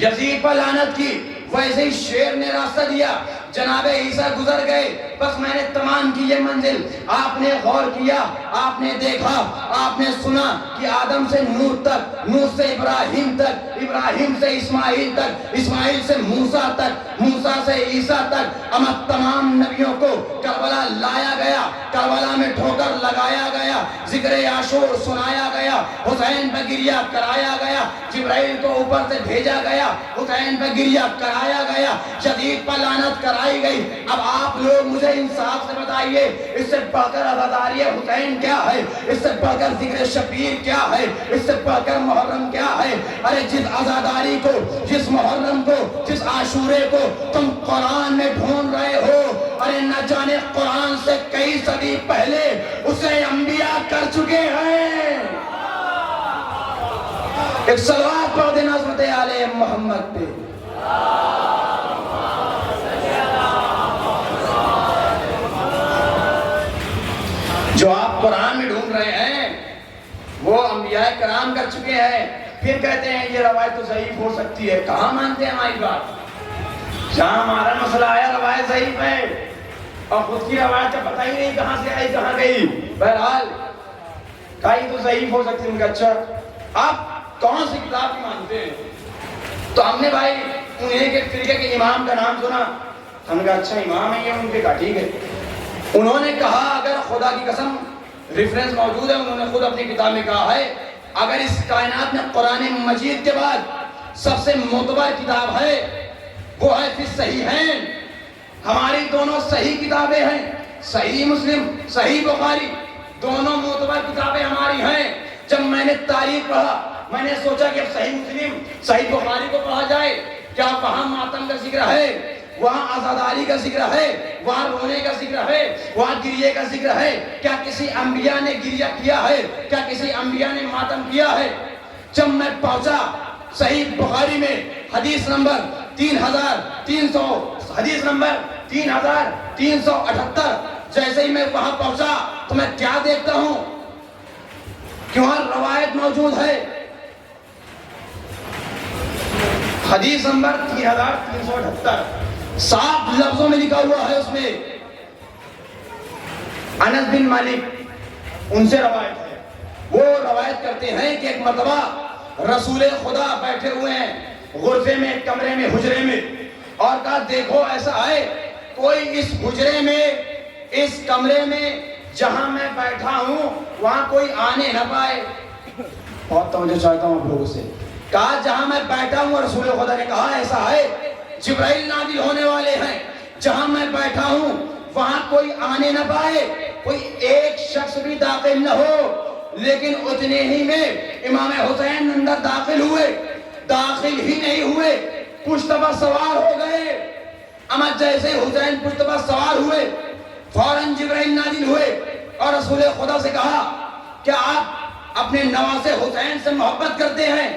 S3: یزید پر لعنت کی، ویسے ہی شیر نے راستہ دیا. جناب عیسیٰ گزر گئے. بس میں نے تمام کی یہ منزل، آپ نے غور کیا، آپ نے دیکھا، آپ نے سنا کہ آدم سے نوح تک، نوح سے ابراہیم تک، ابراہیم سے اسماعیل تک، اسماعیل سے موسیٰ تک، موسیٰ سے عیسیٰ تک. اما تمام نبیوں کو کربلا لایا گیا، کربلا میں ٹھوکر لگایا گیا، ذکر عاشور سنایا گیا، حسین پر گریہ کرایا گیا، جبرائیل کو اوپر سے بھیجا گیا، حسین پر گریہ کرایا گیا، یزید پر لعنت کرائی گئی. اب آپ لوگ مجھے انصاف سے بتائیے اس سے بڑھ کر عزاداری حسین کیا ہے؟ اس سے بڑھ کر ذکر شبیر کیا ہے؟ اس سے بڑھ کر محرم کیا ہے؟ ارے جس عزاداری کو، جس محرم کو، جس عاشورے کو تم قرآن میں ڈھونڈ رہے ہو، ارے نہ جانے قرآن سے کئی صدی پہلے اسے انبیاء کر چکے ہیں. ایک صلوات پڑھ دینا حضرت آل محمد پہ. جو آپ قرآن میں ڈھونڈ رہے ہیں وہ انبیاء کرام کر چکے ہیں. پھر کہتے ہیں یہ روایت تو ضعیف ہو سکتی ہے. کہاں مانتے ہیں ہماری بات؟ جہاں ہمارا مسئلہ آیا روایت ضعیف ہے اور خود کی روایت کا پتہ ہی نہیں کہاں سے آئی کہاں گئی. بہرحال کہیں تو ضعیف ہو سکتی ہے. اچھا آپ کون سی کتاب کی مانتے ہیں؟ تو ہم نے بھائی انہیں کے فرقے کے امام کا نام سنا، ہم نے کہا اچھا امام ہے یہ، ان کے کہا ٹھیک ہے. انہوں نے کہا اگر خدا کی قسم ریفرنس موجود ہے، انہوں نے خود اپنی کتاب میں کہا ہے اگر اس کائنات میں قرآن مجید کے بعد سب سے معتبر کتاب ہے وہ ہے فی الصحیحین ہماری دونوں صحیح کتابیں ہیں، صحیح مسلم، صحیح بخاری، دونوں معتبر کتابیں ہماری ہیں۔ جب میں نے تاریخ پڑھا، میں نے سوچا کہ صحیح مسلم، صحیح بخاری کو پڑھا جائے، کیا وہاں ماتم کا ذکر ہے، وہاں عزاداری کا ذکر ہے، وہاں رونے کا ذکر ہے، وہاں گریے کا ذکر ہے؟ کیا کسی انبیاء نے گریہ کیا ہے؟ کیا کسی انبیاء نے ماتم کیا ہے؟ جب میں پہنچا صحیح بخاری میں حدیث نمبر 3378، جیسے ہی میں وہاں پہنچا تو میں کیا دیکھتا ہوں کہ وہاں روایت موجود ہے، حدیث نمبر 3378، صاف لفظوں میں لکھا ہوا ہے، اس میں انس بن مالک ان سے روایت ہے، وہ روایت کرتے ہیں کہ ایک مرتبہ رسول خدا بیٹھے ہوئے ہیں غرفے میں، کمرے میں، حجرے میں، اور کہا دیکھو ایسا ہے کوئی اس حجرے میں، اس کمرے میں جہاں میں بیٹھا ہوں وہاں کوئی آنے نہ پائے۔ بہت توجہ چاہتا ہوں آپ لوگوں سے، کہا جہاں میں بیٹھا ہوں، رسول خدا نے کہا ایسا ہے جبرائیل نازل ہونے والے ہیں، جہاں میں بیٹھا ہوں وہاں کوئی آنے نہ پائے، کوئی ایک شخص بھی داخل نہ ہو۔ لیکن اتنے ہی میں امام حسین اندر داخل ہوئے، داخل ہی نہیں ہوئے، پشت پر سوار ہو گئے۔ اما جیسے حسین پشت پر سوار ہوئے، فوراً جبرائیل نازل ہوئے اور رسول خدا سے کہا کیا آپ اپنے نواسے حسین سے محبت کرتے ہیں؟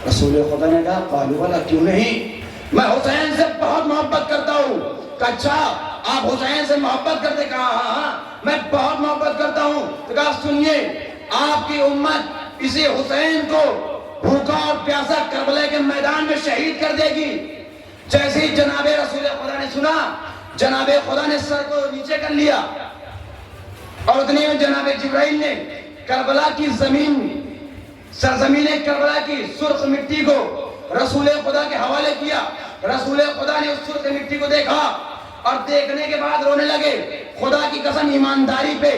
S3: رسول خدا نے کہا قالوا بلا، کیوں نہیں، میں حسین سے بہت محبت کرتا ہوں۔ کہا اچھا آپ حسین سے محبت کرتے؟ کہا ہاں ہاں میں بہت محبت کرتا ہوں۔ تو کہا سنیے، آپ کی امت اسی حسین کو بھوکا اور پیاسا کربلا کے میدان میں شہید کر دے گی۔ جیسے ہی جناب رسول خدا نے سنا، جناب خدا نے سر کو نیچے کر لیا، اور اتنے میں جناب جبرائیل نے کربلا کی زمین، سرزمین کربلا کی سرخ مٹی کو رسول خدا کے حوالے کیا۔ رسول خدا نے اس سرخ مٹی کو دیکھا اور دیکھنے کے بعد رونے لگے۔ خدا کی قسم ایمانداری پہ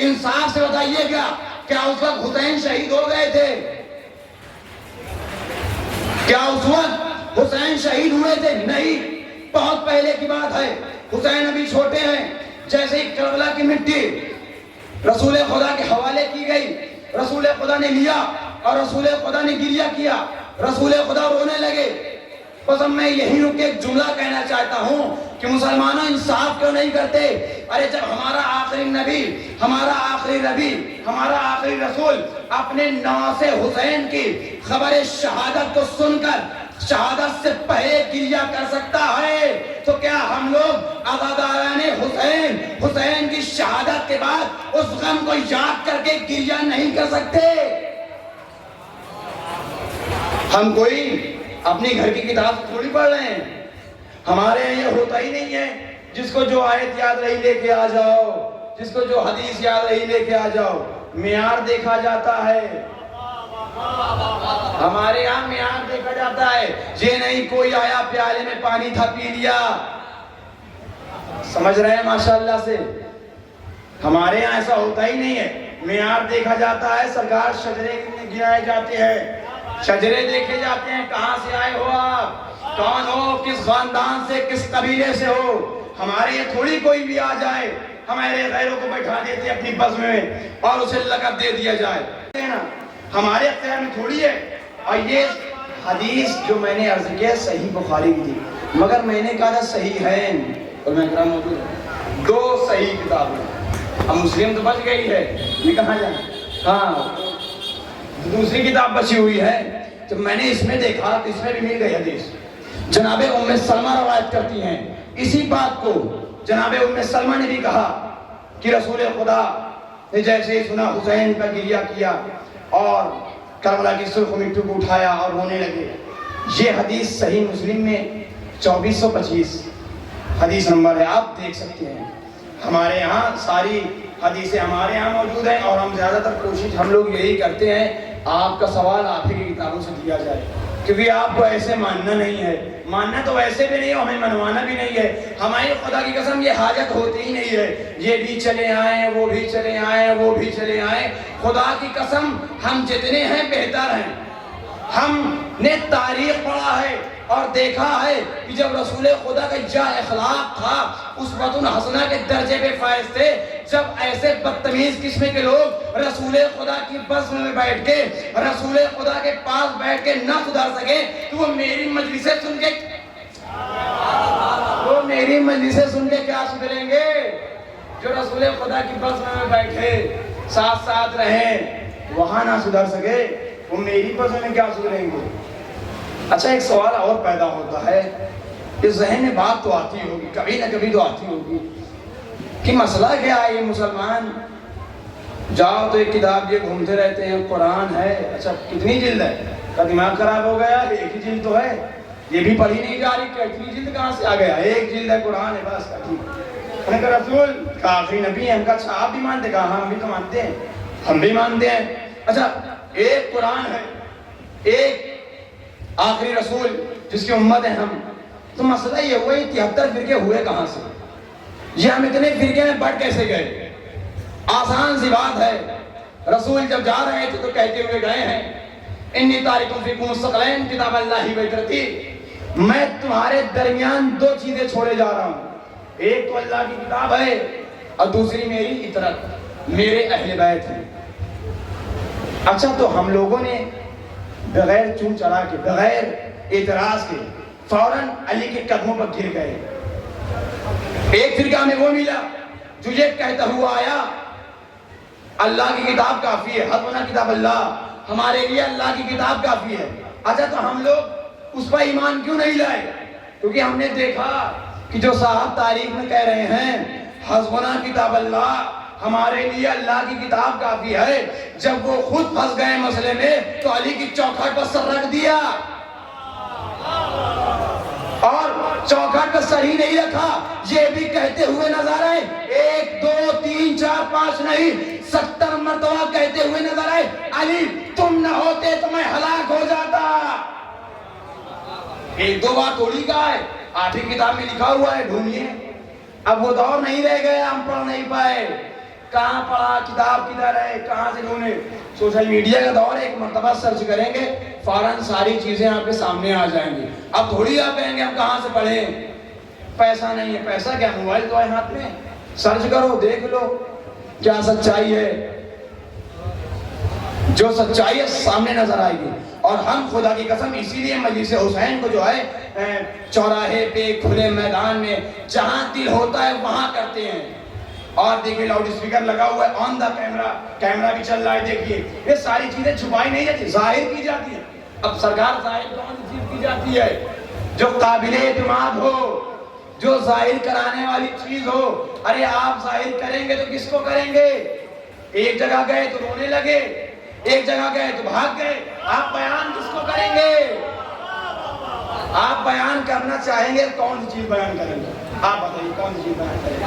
S3: انصاف سے بتائیے گا کیا اس وقت حسین شہید ہو گئے تھے؟ کیا اس وقت حسین شہید ہوئے تھے؟ نہیں، بہت پہلے کی بات ہے، حسین ابھی چھوٹے ہیں۔ جیسے ہی کربلا کی مٹی رسول خدا کے حوالے کی گئی، رسول خدا نے لیا اور رسول خدا نے گریہ کیا، رسول خدا رونے لگے۔ بس اب میں یہی رک کے ایک جملہ کہنا چاہتا ہوں کہ مسلمانوں انصاف کیوں نہیں کرتے؟ ارے جب ہمارا آخری نبی، ہمارا آخری نبی، ہمارا آخری رسول اپنے نواسے حسین کی خبر شہادت کو سن کر شہادت سے پہلے گریہ کر سکتا ہے، تو کیا ہم لوگ عزاداران حسین، حسین کی شہادت کے بعد اس غم کو یاد کر کے گریہ نہیں کر سکتے؟ ہم کوئی اپنی گھر کی کتاب تھوڑی پڑھ رہے ہیں، ہمارے یہ ہوتا ہی نہیں ہے جس کو جو آیت یاد رہی لے کے آ جاؤ، جس کو جو حدیث یاد رہی لے کے آ جاؤ، معیار دیکھا جاتا ہے۔ ہمارے یہاں معیار دیکھا جاتا ہے، یہ نہیں کوئی آیا پیالے میں پانی تھا پی لیا۔ سمجھ رہے ہیں ماشاءاللہ سے؟ ہمارے یہاں ایسا ہوتا ہی نہیں ہے، معیار دیکھا جاتا ہے۔ سرکار شجرے گرائے جاتے ہیں، شجرے دیکھے جاتے ہیں، کہاں سے آئے ہو آپ، کون ہو، کس خاندان سے، کس قبیلے سے ہو۔ ہمارے یہ تھوڑی کوئی بھی آ جائے ہمارے غیروں کو بٹھا دیتے اپنی بزم میں اور اسے لقب دے دیا جائے، ہمارے اختیار میں تھوڑی ہے۔ اور یہ حدیث جو میں نے عرض کیا صحیح بخاری کی تھی، مگر میں نے کہا تھا صحیح ہے، اور میں کرام موجود ہے، دو صحیح کتابیں، اب مسلم تو بچ گئی ہے، یہ کہاں جائیں؟ ہاں دوسری کتاب بچی ہوئی ہے۔ جب میں نے اس میں دیکھا تو اس میں بھی مل گئی حدیث، جناب ام سلمہ روایت کرتی ہیں اسی بات کو۔ جناب ام سلمہ نے بھی کہا کہ رسول خدا نے جیسے ہی سنا حسین کا گریہ کیا اور کربلا کی سرخ مٹی کو اٹھایا اور رونے لگے۔ یہ حدیث صحیح مسلم میں 2425 حدیث نمبر ہے، آپ دیکھ سکتے ہیں۔ ہمارے یہاں ساری حدیثیں ہمارے یہاں موجود ہیں، اور ہم زیادہ تر کوشش ہم لوگ یہی کرتے ہیں آپ کا سوال آپ ہی کی کتابوں سے دیا جائے، کیونکہ آپ کو ایسے ماننا نہیں ہے، ماننا تو ویسے بھی نہیں ہے، ہمیں منوانا بھی نہیں ہے۔ ہماری خدا کی قسم یہ حاجت ہوتی ہی نہیں ہے، یہ بھی چلے آئیں، وہ بھی چلے آئیں، وہ بھی چلے آئیں۔ خدا کی قسم ہم جتنے ہیں بہتر ہیں۔ ہم نے تاریخ پڑھا ہے، اور دیکھا ہے کہ جب رسول خدا کا جا اخلاق تھا اسوۃ حسنہ کے درجے پہ فائز تھے، جب ایسے بدتمیز قسم کے لوگ رسول خدا کی بس میں بیٹھ کے رسول خدا کے پاس بیٹھ کے نہ سدھر سکے تو وہ میری مجلسیں سن کے کیا سدھریں گے؟ جو رسول خدا کی بس میں بیٹھے ساتھ ساتھ رہیں وہاں نہ سدھر سکے وہ میری بس میں کیا سدھریں گے؟ اچھا ایک سوال اور پیدا ہوتا ہے کہ ذہن میں بات تو آتی ہوگی، کبھی نہ کبھی تو آتی ہوگی کہ مسئلہ کیا ہے؟ یہ مسلمان جاؤ تو ایک کتاب یہ گھومتے رہتے ہیں قرآن ہے، اچھا کتنی جلد ہے؟ کا دماغ خراب ہو گیا، ایک ہی جلد تو ہے، یہ بھی پڑھی نہیں جا رہی کہ اتنی جلد کہاں سے آ گیا؟ ایک جلد ہے قرآن ہے بس۔ انہوں نے کہا رسول کا آخری نبی ہے، ہم کا اچھا آپ بھی مانتے؟ کہا ہاں ہم بھی تو مانتے ہیں، ہم بھی مانتے ہیں۔ اچھا ایک قرآن ہے، ایک آخری رسول جس کی امت ہے ہم، تو مسئلہ یہ ہوا 73 فرقے ہوئے کہاں سے؟ یہ ہم اتنے فرقے میں بڑھ کیسے گئے؟ آسان سی بات ہے، رسول جب جا رہے تھے تو کہتے ہوئے گئے ہیں انی تارکم فیکم الثقلین کتاب اللہ و عترتی، میں تمہارے درمیان دو چیزیں چھوڑے جا رہا ہوں، ایک تو اللہ کی کتاب ہے اور دوسری میری عطرت، میرے اہل بیت ہیں۔ اچھا تو ہم لوگوں نے بغیر چون چرا کے بغیر اعتراض کے فوراً علی کے قدموں پر گر گئے۔ ایک فرقہ میں وہ ملا جو یہ کہتا ہوا آیا اللہ کی کتاب کافی ہے، حسبنا کتاب اللہ، ہمارے لیے اللہ کی کتاب کافی ہے۔ اچھا تو ہم لوگ اس پر ایمان کیوں نہیں لائے؟ کیونکہ ہم نے دیکھا کہ جو صاحب تاریخ میں کہہ رہے ہیں حسبنا کتاب اللہ، ہمارے لیے اللہ کی کتاب کافی ہے، جب وہ خود پھنس گئے مسئلے میں تو علی کی چوکھٹ پر سر رکھ دیا، اور چوکھٹ پر سر ہی نہیں رکھا، یہ بھی کہتے ہوئے نظر آئے 1 2 3 4 5 نہیں 70 مرتبہ کہتے ہوئے نظر آئے علی تم نہ ہوتے تو میں ہلاک ہو جاتا۔ ایک دو بار تھوڑی کہا ہے، 8ویں کتاب میں لکھا ہوا ہے، ڈھونڈیے۔ اب وہ دور نہیں رہ گیا، ہم پڑھ نہیں پائے، کہاں پڑھا، کتاب کدھر ہے، کہاں سے ڈھونڈے؟ سوشل میڈیا کا دور ہے، ایک مرتبہ سرچ کریں گے فوراً ساری چیزیں آپ کے سامنے آ جائیں گی۔ اب تھوڑی آپ کہیں گے ہم کہاں سے پڑھیں، پیسہ نہیں ہے، پیسہ کیا، موبائل تو ہے ہاتھ میں، سرچ کرو دیکھ لو کیا سچائی ہے، جو سچائی ہے سامنے نظر آئے گی۔ اور ہم خدا کی قسم اسی لیے مجلس حسین کو جو ہے چوراہے پہ کھلے میدان میں جہاں دل ہوتا ہے وہاں کرتے ہیں۔ اور دیکھیے لاؤڈ اسپیکر لگا ہوا ہے، آن دا کیمرہ بھی چل رہا ہے، دیکھیے یہ ساری چیزیں چھپائی نہیں جاتی، ظاہر کی جاتی ہیں۔ اب سرکار ظاہر کون سی چیز کی جاتی ہے؟ جو قابل اعتماد ہو، جو ظاہر کرانے والی چیز ہو۔ ارے آپ ظاہر کریں گے تو کس کو کریں گے؟ ایک جگہ گئے تو رونے لگے، ایک جگہ گئے تو بھاگ گئے، آپ بیان کس کو کریں گے؟ آپ بیان کرنا چاہیں گے کون سی چیز بیان کریں گے؟ آپ بتائیے کون سی چیز بیان کریں گے؟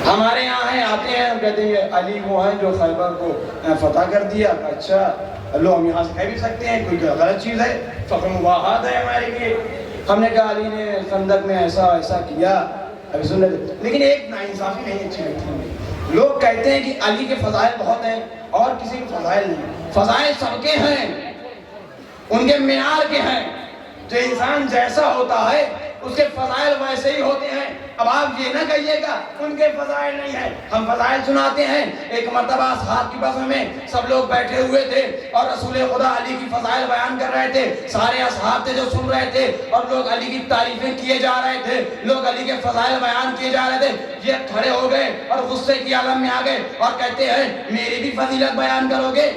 S3: ہمارے یہاں ہیں، آتے ہیں، ہم کہتے ہیں علی وہ ہے جو خیبر کو فتح کر دیا۔ اچھا لو ہم یہاں سے کہہ بھی سکتے ہیں کوئی غلط چیز ہے، فخر مباحات ہے ہمارے لیے، ہم نے کہا علی نے خندق میں ایسا ایسا کیا، ابھی سن لیتے۔ لیکن ایک ناانصافی نہیں اچھی لگتی ہے، لوگ کہتے ہیں کہ علی کے فضائل بہت ہیں اور کسی کے فضائل نہیں۔ فضائل سب کے ہیں، ان کے معیار کے ہیں، جو انسان جیسا ہوتا ہے اس کے فضائل ویسے ہی ہوتے ہیں۔ اب آپ یہ نہ کہیے گا ان کے فضائل نہیں ہیں، ہم فضائل سناتے ہیں۔ ایک مرتبہ اصحاب کی بس میں سب لوگ بیٹھے ہوئے تھے اور رسول خدا علی کی فضائل بیان کر رہے تھے، سارے اصحاب تھے جو سن رہے تھے اور لوگ علی کی تعریفیں کیے جا رہے تھے، لوگ علی کے فضائل بیان کیے جا رہے تھے۔ یہ کھڑے ہو گئے اور غصے کی عالم میں آ گئے اور کہتے ہیں میری بھی فضیلت بیان کرو گے؟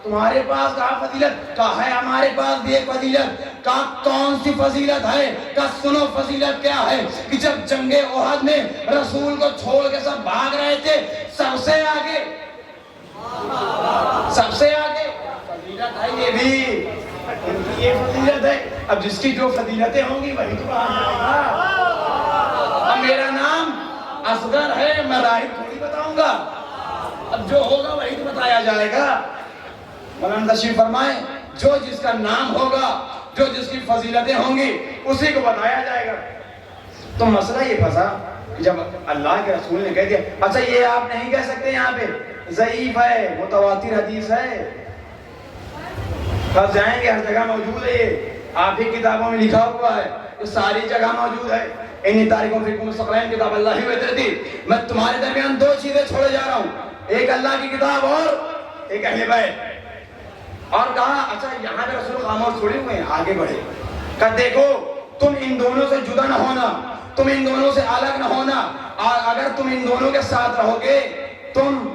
S3: تمہارے پاس کہا فضیلت؟ کہا ہے ہمارے پاس بھی ایک فضیلت۔ کہا کون سی فضیلت ہے؟ کہا سنو فضیلت کیا ہے کہ جب جنگ احد میں رسول کو چھوڑ کے سب بھاگ رہے تھے، سب سے آگے فضیلت ہے یہ بھی، ان کی یہ فضیلت ہے۔ اب جس کی جو فضیلتیں ہوں گی وہی تو کہا جائے گا۔ اب میرا نام اصغر ہے، میں راہب تھوڑی بتاؤں گا، اب جو ہوگا وہی تو بتایا جائے گا۔ مولانا تشریف فرمائیں، جو جس کا نام ہوگا، جو جس کی فضیلتیں ہوں گی اسی کو بتایا جائے گا۔ تو مسئلہ یہ پھنسا جب اللہ کے رسول نے کہہ دیا اچھا یہ آپ نہیں کہہ سکتے، یہاں پہ ضعیف ہے، متواتر حدیث ہے، پھنس جائیں گے، ہر جگہ موجود ہے یہ، آپ ہی کتابوں میں لکھا ہوا ہے، یہ ساری جگہ موجود ہے۔ انہی تاریخوں فیکم الثقلین کتاب اللہ و ترتی، میں تمہارے درمیان دو چیزیں چھوڑے جا رہا ہوں، ایک اللہ کی کتاب اور ایک اہل بیت۔ اور کہا اچھا یہاں پہ رسول خاموش چھوڑے ہوئے ہیں، آگے بڑھے، کہ دیکھو تم ان دونوں سے جدا نہ ہونا، تم ان دونوں سے الگ نہ ہونا، اور اگر تم ان دونوں کے ساتھ رہو گے تم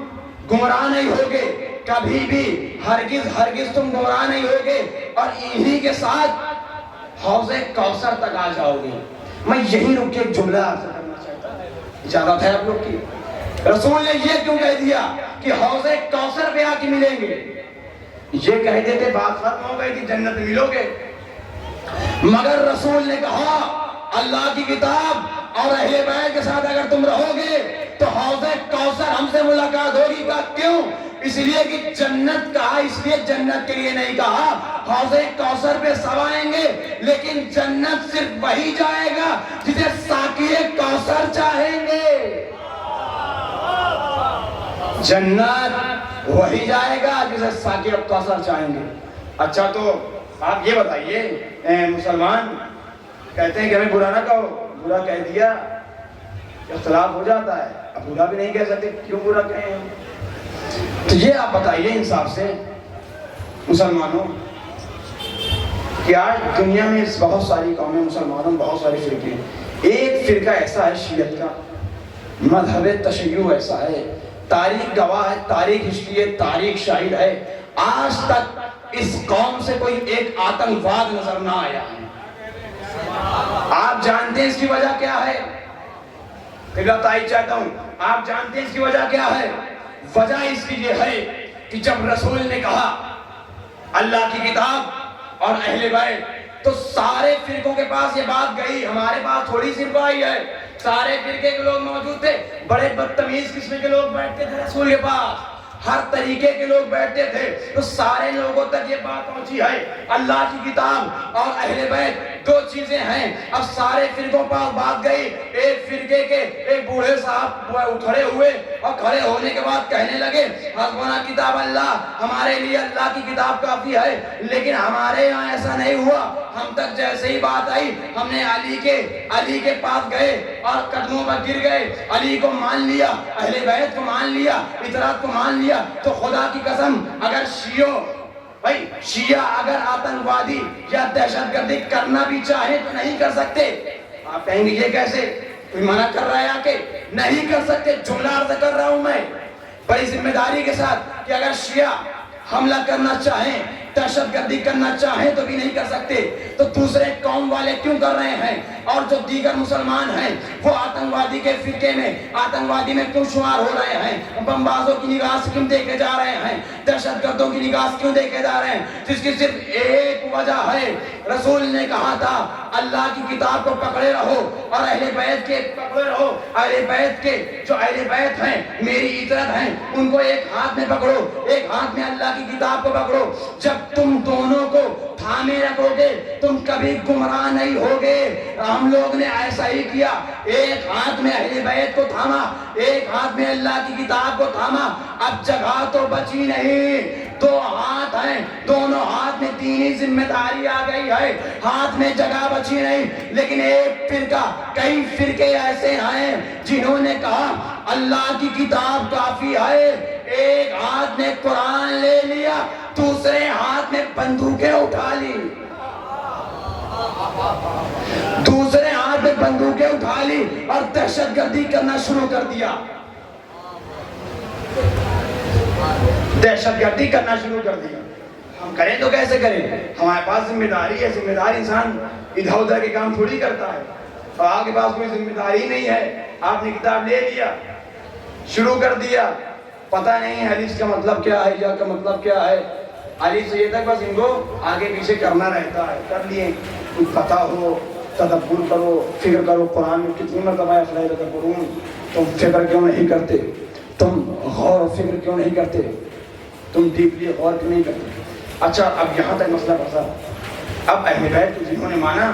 S3: گمراہ نہیں ہوگے، کبھی بھی ہرگز تم گمراہ نہیں ہوگے، اور انہی کے ساتھ حوض کوثر تک آ جاؤ گے۔ میں یہی رک کے ایک جملہ عرض کرنا چاہتا ہوں، اجازت ہے آپ لوگ کی؟ رسول نے یہ کیوں کہہ دیا کہ حوض کوثر پہ آ کے ملیں گے؟ یہ کہہ دیتے بات ختم ہو گئی تھی، جنت ملو گے، مگر رسول نے کہا اللہ کی کتاب اور اہل بیت کے ساتھ اگر تم رہو گے تو حوض کوثر ہم سے ملاقات ہوگی۔ کا کیوں؟ اس لیے کہ جنت کہا، اس لیے جنت کے لیے نہیں کہا حوض کوثر پہ سب آئیں گے، لیکن جنت صرف وہی جائے گا جسے ساقی کوثر چاہیں گے۔ جنت وہی جائے گا جسے ساقی کوثر چاہیں گے۔ اچھا تو آپ یہ بتائیے، مسلمان کہتے ہیں کہ ہمیں برا نہ کہو، برا کہہ دیا اختلاف ہو جاتا ہے، اب برا بھی نہیں کہہ سکتے، کیوں برا کہیں ہم؟ تو یہ آپ بتائیے انصاف سے مسلمانوں کہ آج دنیا میں بہت ساری قومیں، مسلمانوں بہت سارے فرقے ہیں، ایک فرقہ ایسا ہے شیعت کا، مذہب تشیع ایسا ہے، تاریخ گواہ ہے، تاریخ ہسٹری ہے، تاریخ شاہد ہے، آج تک اس قوم سے کوئی ایک آتنکواد نظر نہ آیا ہے۔ آپ جانتے ہیں اس کی وجہ کیا ہے؟ قبلہ تائید چاہتا ہوں، آپ جانتے ہیں اس کی وجہ کیا ہے؟ وجہ اس کی یہ ہے کہ جب رسول نے کہا اللہ کی کتاب اور اہل بیت تو سارے فرقوں کے پاس یہ بات گئی، ہمارے پاس تھوڑی صرف آئی ہے، سارے فرقے کے لوگ موجود تھے، بڑے بدتمیز قسم کے لوگ بیٹھتے تھے رسول کے پاس، ہر طریقے کے لوگ بیٹھتے تھے، تو سارے لوگوں تک یہ بات پہنچی ہے اللہ کی کتاب اور اہل بیت دو چیزیں ہیں۔ اب سارے فرقوں پر بات گئی، ایک فرقے کے ایک بوڑھے صاحب کھڑے ہوئے اور کھڑے ہونے کے بعد کہنے لگے حسبنا کتاب اللہ، ہمارے لیے اللہ کی کتاب کافی ہے، لیکن ہمارے یہاں ایسا نہیں ہوا، ہم تک جیسے ہی بات آئی ہم نے علی کے پاس گئے اور قدموں پر گر گئے، علی کو مان لیا، اہل بیت کو مان لیا، اطاعت کو مان لیا۔ تو خدا کی قسم اگر شیعہ اگر آتنکوادی یا دہشت گردی کرنا بھی چاہے تو نہیں کر سکتے۔ آپ کہیں گے یہ کیسے؟ کوئی منع کر رہا ہے آ کے؟ نہیں کر سکتے، جملہ عرض کر رہا ہوں میں بڑی ذمہ داری کے ساتھ کہ اگر شیعہ حملہ کرنا چاہیں، دہشت گردی کرنا چاہیں تو بھی نہیں کر سکتے، تو دوسرے قوم والے کیوں کر رہے ہیں؟ اور جو دیگر مسلمان ہیں وہ آتنکوادی کے فرقے میں، آتنکوادی میں کیوں شمار ہو رہے ہیں؟ بمبازوں کی نگاہ سے کیوں دیکھے جا رہے ہیں؟ دہشت گردوں کی نگاہ سے کیوں دیکھے جا رہے ہیں؟ جس کی صرف ایک وجہ ہے، رسول نے کہا تھا اللہ کی کتاب کو پکڑے رہو اور اہل بیت کے پکڑے رہو، اہل بیت کے جو اہل بیت ہیں میری اطاعت ہیں ان کو ایک ہاتھ میں پکڑو، ایک ہاتھ میں اللہ کی کتاب کو پکڑو۔ جب تم دونوں کو تھامے رکھو گے تم کبھی گمراہ نہیں ہوگے۔ ہم لوگ نے ایسا ہی کیا، ایک ہاتھ میں اہل بیت کو تھاما، ایک ہاتھ میں اللہ کی کتاب کو تھاما، اب جگہ تو بچی نہیں، دو ہاتھ ہیں، دونوں ہاتھ میں دینی ذمہ داری آ گئی ہے، ہاتھ میں جگہ بچی نہیں۔ لیکن ایک فرقہ، کئی فرقے ایسے ہیں جنہوں نے کہا اللہ کی کتاب کافی ہے، ایک ہاتھ میں قرآن لے لیا، دوسرے ہاتھ میں بندوقیں اٹھا لی، دوسرے ہاتھ میں بندوقیں اٹھا لی اور دہشت گردی کرنا شروع کر دیا، دہشت گردی کرنا شروع کر دیا۔ ہم کریں تو کیسے کریں؟ ہمارے پاس ذمہ داری ہے، ذمہ دار انسان ادھر ادھر کے کام تھوڑی کرتا ہے، اور آپ کے پاس کوئی ذمہ داری نہیں ہے، آپ نے کتاب لے لیا، شروع کر دیا، پتہ نہیں حدیث کا مطلب کیا ہے یا کا مطلب کیا ہے، حدیث یہ تک بس ان کو آگے پیچھے کرنا رہتا ہے، کر لیے، کچھ پتہ ہو، تدبر کرو، فکر کرو، قرآن میں کتنی مرتبہ ہے افلا تدبرون، تم فکر کیوں نہیں کرتے؟ تم غور و فکر کیوں نہیں کرتے؟ تم ڈیپلی غور کیوں نہیں کرتے؟ اچھا اب یہاں تک مسئلہ پھنسا، اب اہل بیت کو جنہوں نے مانا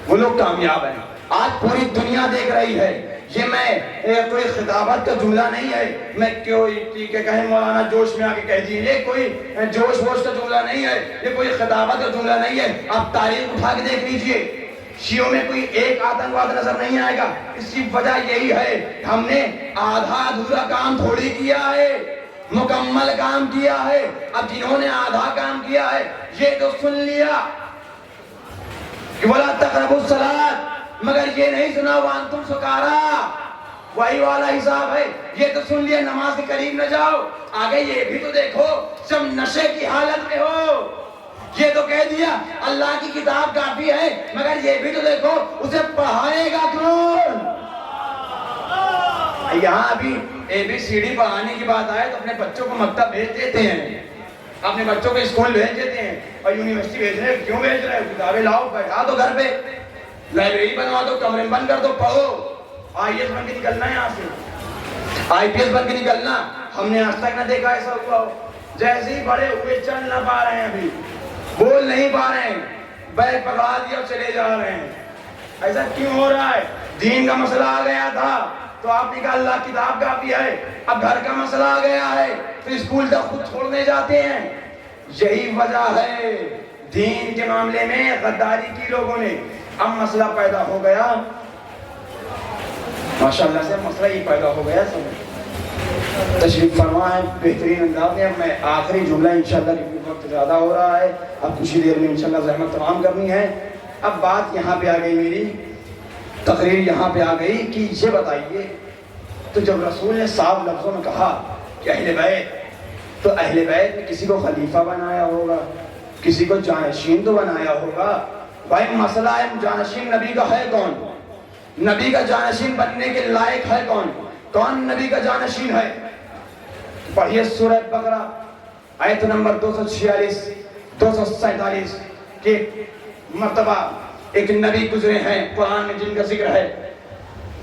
S3: وہ لوگ کامیاب ہیں۔ آج پوری دنیا دیکھ رہی ہے یہ میں کوئی خطابت کا جملہ نہیں ہے، میں کوئی کہیں مولانا جوش میں آ کے کہہ دیے، یہ کوئی جوش ووش کا جملہ نہیں ہے، یہ کوئی خطابت کا جملہ نہیں ہے۔ آپ تاریخ اٹھا کے دیکھ لیجئے، شیعوں میں کوئی ایک آتنکواد نظر نہیں آئے گا۔ اس کی وجہ یہی ہے ہم نے آدھا ادھورا کام تھوڑی کیا ہے، مکمل کام کیا ہے۔ اب جنہوں نے آدھا کام کیا ہے یہ تو سن لیا کہ وَلَا تَقْرَبُوا الصَّلَاةَ، مگر یہ نہیں سنا وَأَنْتُمْ سُكَارَىٰ، وہی والا حساب ہے۔ یہ تو سن لیا نماز کے قریب نہ جاؤ، آگے یہ بھی تو دیکھو جب نشے کی حالت میں ہو۔ یہ تو کہہ دیا اللہ کی کتاب کافی ہے، مگر یہ بھی تو دیکھو اسے پڑھائے گا کون؟ یہاں ابھی ABCD پڑھانے کی بات آئے تو اپنے بچوں کو مکتب بھیج دیتے ہیں، اپنے بچوں کو اسکول بھیج دیتے ہیں، اور یونیورسٹی بھیج رہے ہیں۔ کیوں بھیج رہے ہیں؟ کتابیں لاؤ، بیٹھا دو گھر پہ، لائبریری بنوا دو، کمرے میں بند کر دو، پڑھو۔ IAS بن کے نکلنا ہے یہاں سے، IPS بن کے نکلنا۔ ہم نے آج تک نہ دیکھا ایسا ہوا ہو۔ جیسے ہی بڑے ہوئے چل نہ پا رہے ہیں، ابھی بول نہیں پا رہے ہیں، بیگ پکڑا دیا اور چلے جا رہے ہیں۔ ایسا کیوں ہو رہا ہے؟ دین کا مسئلہ آ گیا تھا تو آپ نے کہا اللہ کتاب کافی ہے، اب گھر کا مسئلہ آ گیا ہے تو اسکول تک خود چھوڑنے جاتے ہیں۔ یہی وجہ ہے دین کے معاملے میں غداری کی لوگوں نے۔ اب مسئلہ پیدا ہو گیا، ماشاءاللہ سے مسئلہ ہی پیدا ہو گیا۔ تشریف فرما ہے بہترین انداز میں۔ اب میں آخری جملہ انشاءاللہ کیونکہ وقت زیادہ ہو رہا ہے، اب کچھ ہی دیر میں انشاءاللہ زحمت تمام کرنی ہے۔ اب بات یہاں پہ آ گئی، میری تقریر یہاں پہ آ گئی کہ یہ بتائیے تو جب رسول نے صاف لفظوں میں کہا کہ اہل بیت، تو اہل بیت میں کسی کو خلیفہ بنایا ہوگا، کسی کو جانشین تو بنایا ہوگا۔ بھائی مسئلہ ہے جانشین نبی کا ہے کون؟ نبی کا جانشین بننے کے لائق ہے کون؟ کون نبی کا جانشین ہے؟ پڑھیے سورہ بقرہ آیت نمبر 246 247 کہ مرتبہ ایک نبی گزرے ہیں قرآن میں جن کا ذکر ہے،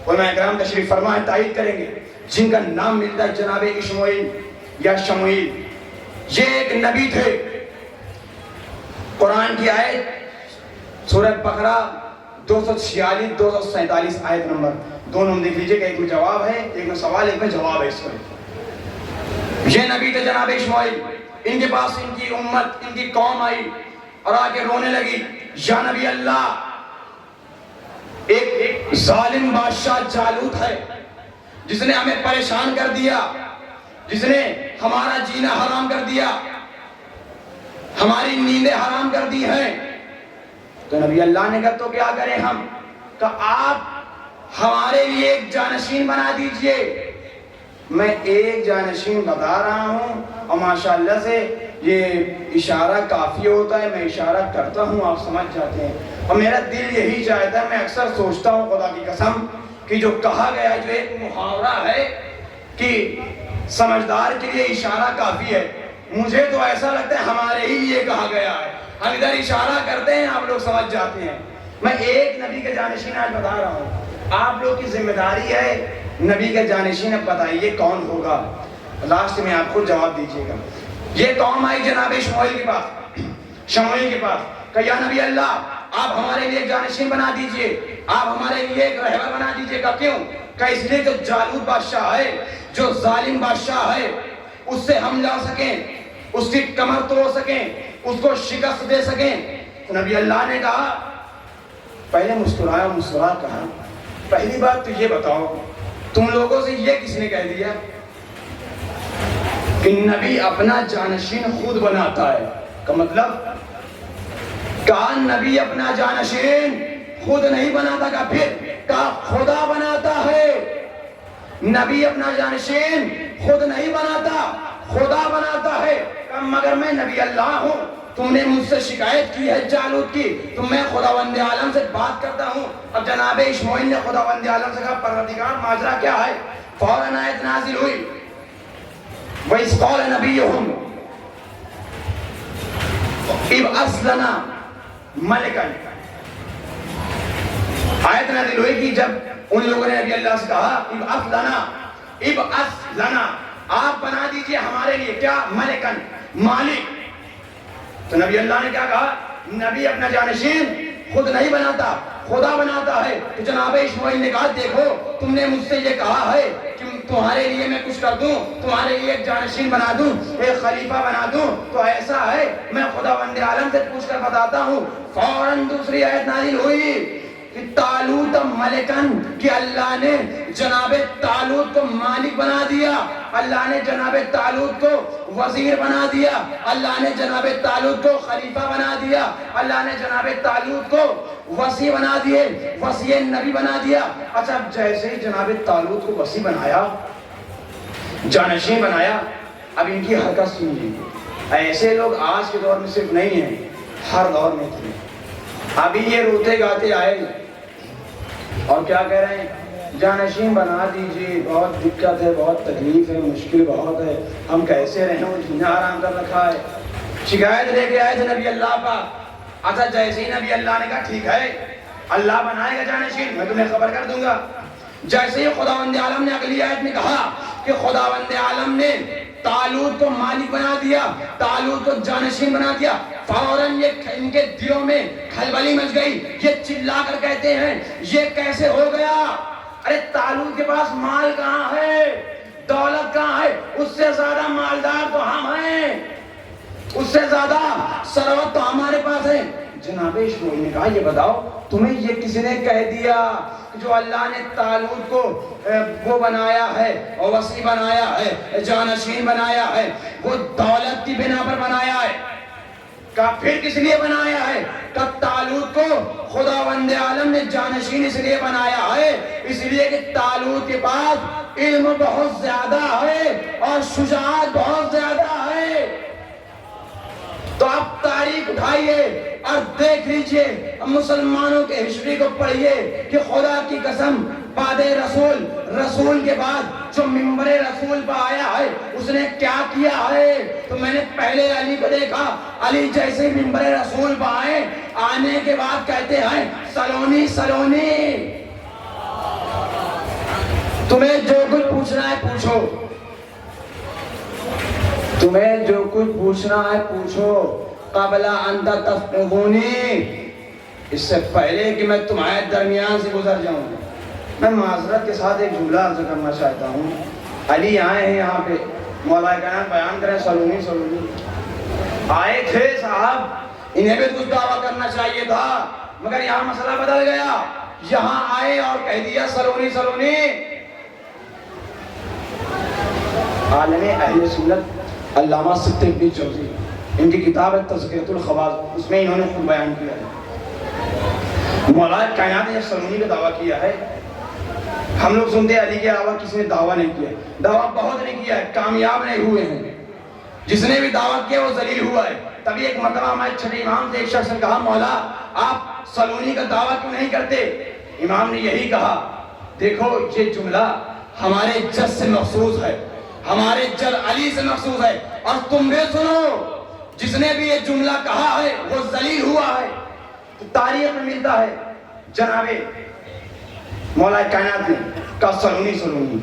S3: علماء کرام تشریف فرمائے تائید کریں گے، جن کا نام ملتا ہے جناب اشمعیل یا شموئیل۔ یہ ایک نبی تھے۔ قرآن کی آیت سورہ بقرہ 246 247 آیت نمبر دونوں دیکھ لیجئے کہ ایک میں جواب ہے، ایک میں سوال، ایک میں جواب ہے۔ اس میں یہ نبی تھے جناب اشمعیل، ان کے پاس ان کی امت، ان کی قوم آئی اور آگے رونے لگی، یا نبی اللہ، ایک ظالم بادشاہ جالوت ہے جس نے ہمیں پریشان کر دیا، جس نے ہمارا جینا حرام کر دیا، ہماری نیندیں حرام کر دی ہیں۔ تو نبی اللہ نے کہا تو کیا کریں ہم؟ کہ آپ ہمارے لیے ایک جانشین بنا دیجئے۔ میں ایک جانشین بتا رہا ہوں اور ماشاءاللہ سے یہ اشارہ کافی ہوتا ہے، میں اشارہ کرتا ہوں آپ سمجھ جاتے ہیں، اور میرا دل یہی چاہتا ہے، میں اکثر سوچتا ہوں خدا کی قسم کہ جو کہا گیا ہے، جو ایک محاورہ ہے کہ سمجھدار کے لیے اشارہ کافی ہے، مجھے تو ایسا لگتا ہے ہمارے ہی لیے کہا گیا ہے۔ ہم ادھر اشارہ کرتے ہیں، آپ لوگ سمجھ جاتے ہیں۔ میں ایک نبی کا جانشین آج بتا رہا ہوں، آپ لوگ کی ذمہ داری ہے نبی کا جانشین اب بتائیے کون ہوگا، لاسٹ میں آپ کو جواب دیجیے گا۔ یہ قوم آئی جناب شموئیل کے پاس، شموئیل کے پاس، کہ یا نبی اللہ آپ ہمارے لیے جانشین بنا دیجئے، آپ ہمارے لیے ایک رہبر بنا دیجئے گا۔ کیوں؟ کہ اس لیے جو جالوت بادشاہ ہے، جو ظالم بادشاہ ہے، اس سے ہم لا سکیں، اس کی کمر توڑ سکیں، اس کو شکست دے سکیں۔ تو نبی اللہ نے کہا، پہلے مسکرایا، مسکرا کہا پہلی بات تو یہ بتاؤ تم لوگوں سے یہ کس نے کہہ دیا کہ نبی اپنا جانشین خود بناتا ہے؟ کا مطلب کہا نبی اپنا جانشین خود نہیں بناتا، کا پھر کہا خدا بناتا ہے۔ نبی اپنا جانشین خود نہیں بناتا، خدا بناتا ہے۔ کہا مگر میں نبی اللہ ہوں، تم نے مجھ سے شکایت کی ہے جالوت کی، تو میں خداوند عالم سے بات کرتا ہوں۔ اب جناب اشمعیل نے خداوند عالم سے کہا پروردگار ماجرا کیا ہے؟ فوراً آیت نازل ہوئی، وَإِذْ قَالَ نَبِيُّهُمْ ابْعَثْ لَنَا مَلِكًا۔ آیت نازل ہوئی کہ جب ان لوگوں نے نبی اللہ سے کہا ابْعَثْ لَنَا، ابْعَثْ لَنَا، آپ بنا دیجئے ہمارے لیے کیا؟ ملکن، مالک۔ تو نبی اللہ نے کیا کہا؟ نبی اپنا جانشین خود نہیں بناتا، خدا بناتا ہے۔ تو جناب اسماعیل نے کہا دیکھو تم نے مجھ سے یہ کہا ہے کہ تمہارے لیے میں کچھ کر دوں، تمہارے لیے ایک جانشین بنا دوں، ایک خلیفہ بنا دوں، تو ایسا ہے میں خداوند عالم سے پوچھ کر بتاتا ہوں۔ فوراً دوسری آیت نازل ہوئی کہ طالوت ملکن، کہ اللہ نے جناب طالوت کو مالک بنا دیا، اللہ نے جناب طالوت کو وزیر بنا دیا، اللہ نے جناب طالوت کو خلیفہ بنا دیا، اللہ نے جناب طالوت کو وصی بنا دیے، وصی نبی بنا دیا۔ اچھا جیسے ہی جناب طالوت کو وصی بنایا، جانشین بنایا، اب ان کی حرکت سنیے، ایسے لوگ آج کے دور میں صرف نہیں ہیں، ہر دور میں تھے۔ ابھی یہ روتے گاتے آئے اور کیا کہہ رہے ہیں؟ جانشین بنا دیجیے، بہت دقت ہے، بہت تکلیف ہے، مشکل بہت ہے، ہم کیسے رہیں، وہ جینا آرام کر رکھا ہے۔ شکایت لے کے آئے تھے نبی اللہ پاک۔ اچھا جیسے ہی نبی اللہ نے کہا ٹھیک ہے اللہ بنائے گا جانشین، میں تمہیں خبر کر دوں گا، جیسے ہی خداوند عالم نے اگلی آیت میں کہا کہ خداوند عالم نے طالوت کو مالک بنا دیا، طالوت کو جانشین بنا دیا، فوراً یہ ان کے دلوں میں کھلبلی مچ گئی، یہ چلا کر کہتے ہیں یہ کیسے ہو گیا؟ ارے طالوت کے پاس مال کہاں ہے، دولت کہاں ہے؟ اس سے زیادہ مالدار تو ہم ہیں، اس سے زیادہ ثروت تو ہمارے پاس ہے۔ جناب اسماعیل نے کہا یہ بتاؤ تمہیں یہ کسی نے کہہ دیا کہ جو اللہ نے طالوت کو وہ بنایا ہے اور وصی بنایا ہے، جانشین بنایا ہے، وہ دولت کی بنا پر بنایا ہے؟ کہا پھر کس لیے بنایا ہے؟ کہ طالوت کو خداوند عالم نے جانشین اس لیے بنایا ہے، اس لیے کہ طالوت کے پاس علم بہت زیادہ ہے اور شجاعت بہت زیادہ ہے۔ تو آپ تاریخ اٹھائیے اور دیکھ لیجئے، مسلمانوں کے ہسٹری کو پڑھیے کہ خدا کی قسم بعد رسول کے بعد جو ممبر رسول پہ آیا ہے اس نے کیا کیا ہے؟ تو میں نے پہلے علی کو دیکھا، علی جیسے ممبر رسول پہ آئے، آنے کے بعد کہتے ہیں سلونی سلونی، تمہیں جو کچھ پوچھنا ہے پوچھو، تمہیں جو کچھ پوچھنا ہے پوچھو، قبل ان تفقهونی، اس سے پہلے کہ میں تمہارے درمیان سے گزر جاؤں۔ میں معذرت کے ساتھ ایک جملہ عرض کرنا چاہتا ہوں، علی آئے ہیں یہاں پہ، مولا کائنات بیان کریں سلونی سلونی، آئے تھے صاحب، انہیں بھی کچھ دعویٰ کرنا چاہیے تھا، مگر یہاں مسئلہ بدل گیا، یہاں آئے اور کہہ دیا سلونی سلونی۔ عالم اہل سنت علامہ ستر بن جوزی، ان کی کتاب ہے تذکرۃ الخواص، اس میں انہوں نے خود بیان کیا ہے، مولا کائنات نے سلونی کا دعویٰ کیا ہے۔ ہم لوگ سنتے ہیں علی کے علاوہ کسی نے دعویٰ نہیں کیا، دعویٰ بہت نے کیا ہے، کامیاب نہیں ہوئے ہیں، جس نے بھی دعویٰ کیا وہ ذلیل ہوا ہے۔ تبھی ایک مرتبہ ہمارے چھٹے امام سے ایک شخص نے کہا مولا آپ سلونی کا دعویٰ کیوں نہیں کرتے؟ امام نے یہی کہا دیکھو یہ جملہ ہمارے جد سے مخصوص ہے، ہمارے جد علی سے مخصوص ہے، اور تم بھی سنو جس نے بھی یہ جملہ کہا ہے وہ ذلیل ہوا ہے۔ تو تاریخ میں ملتا ہے جناب مولا کائنات نے کہا سلونی سلونی،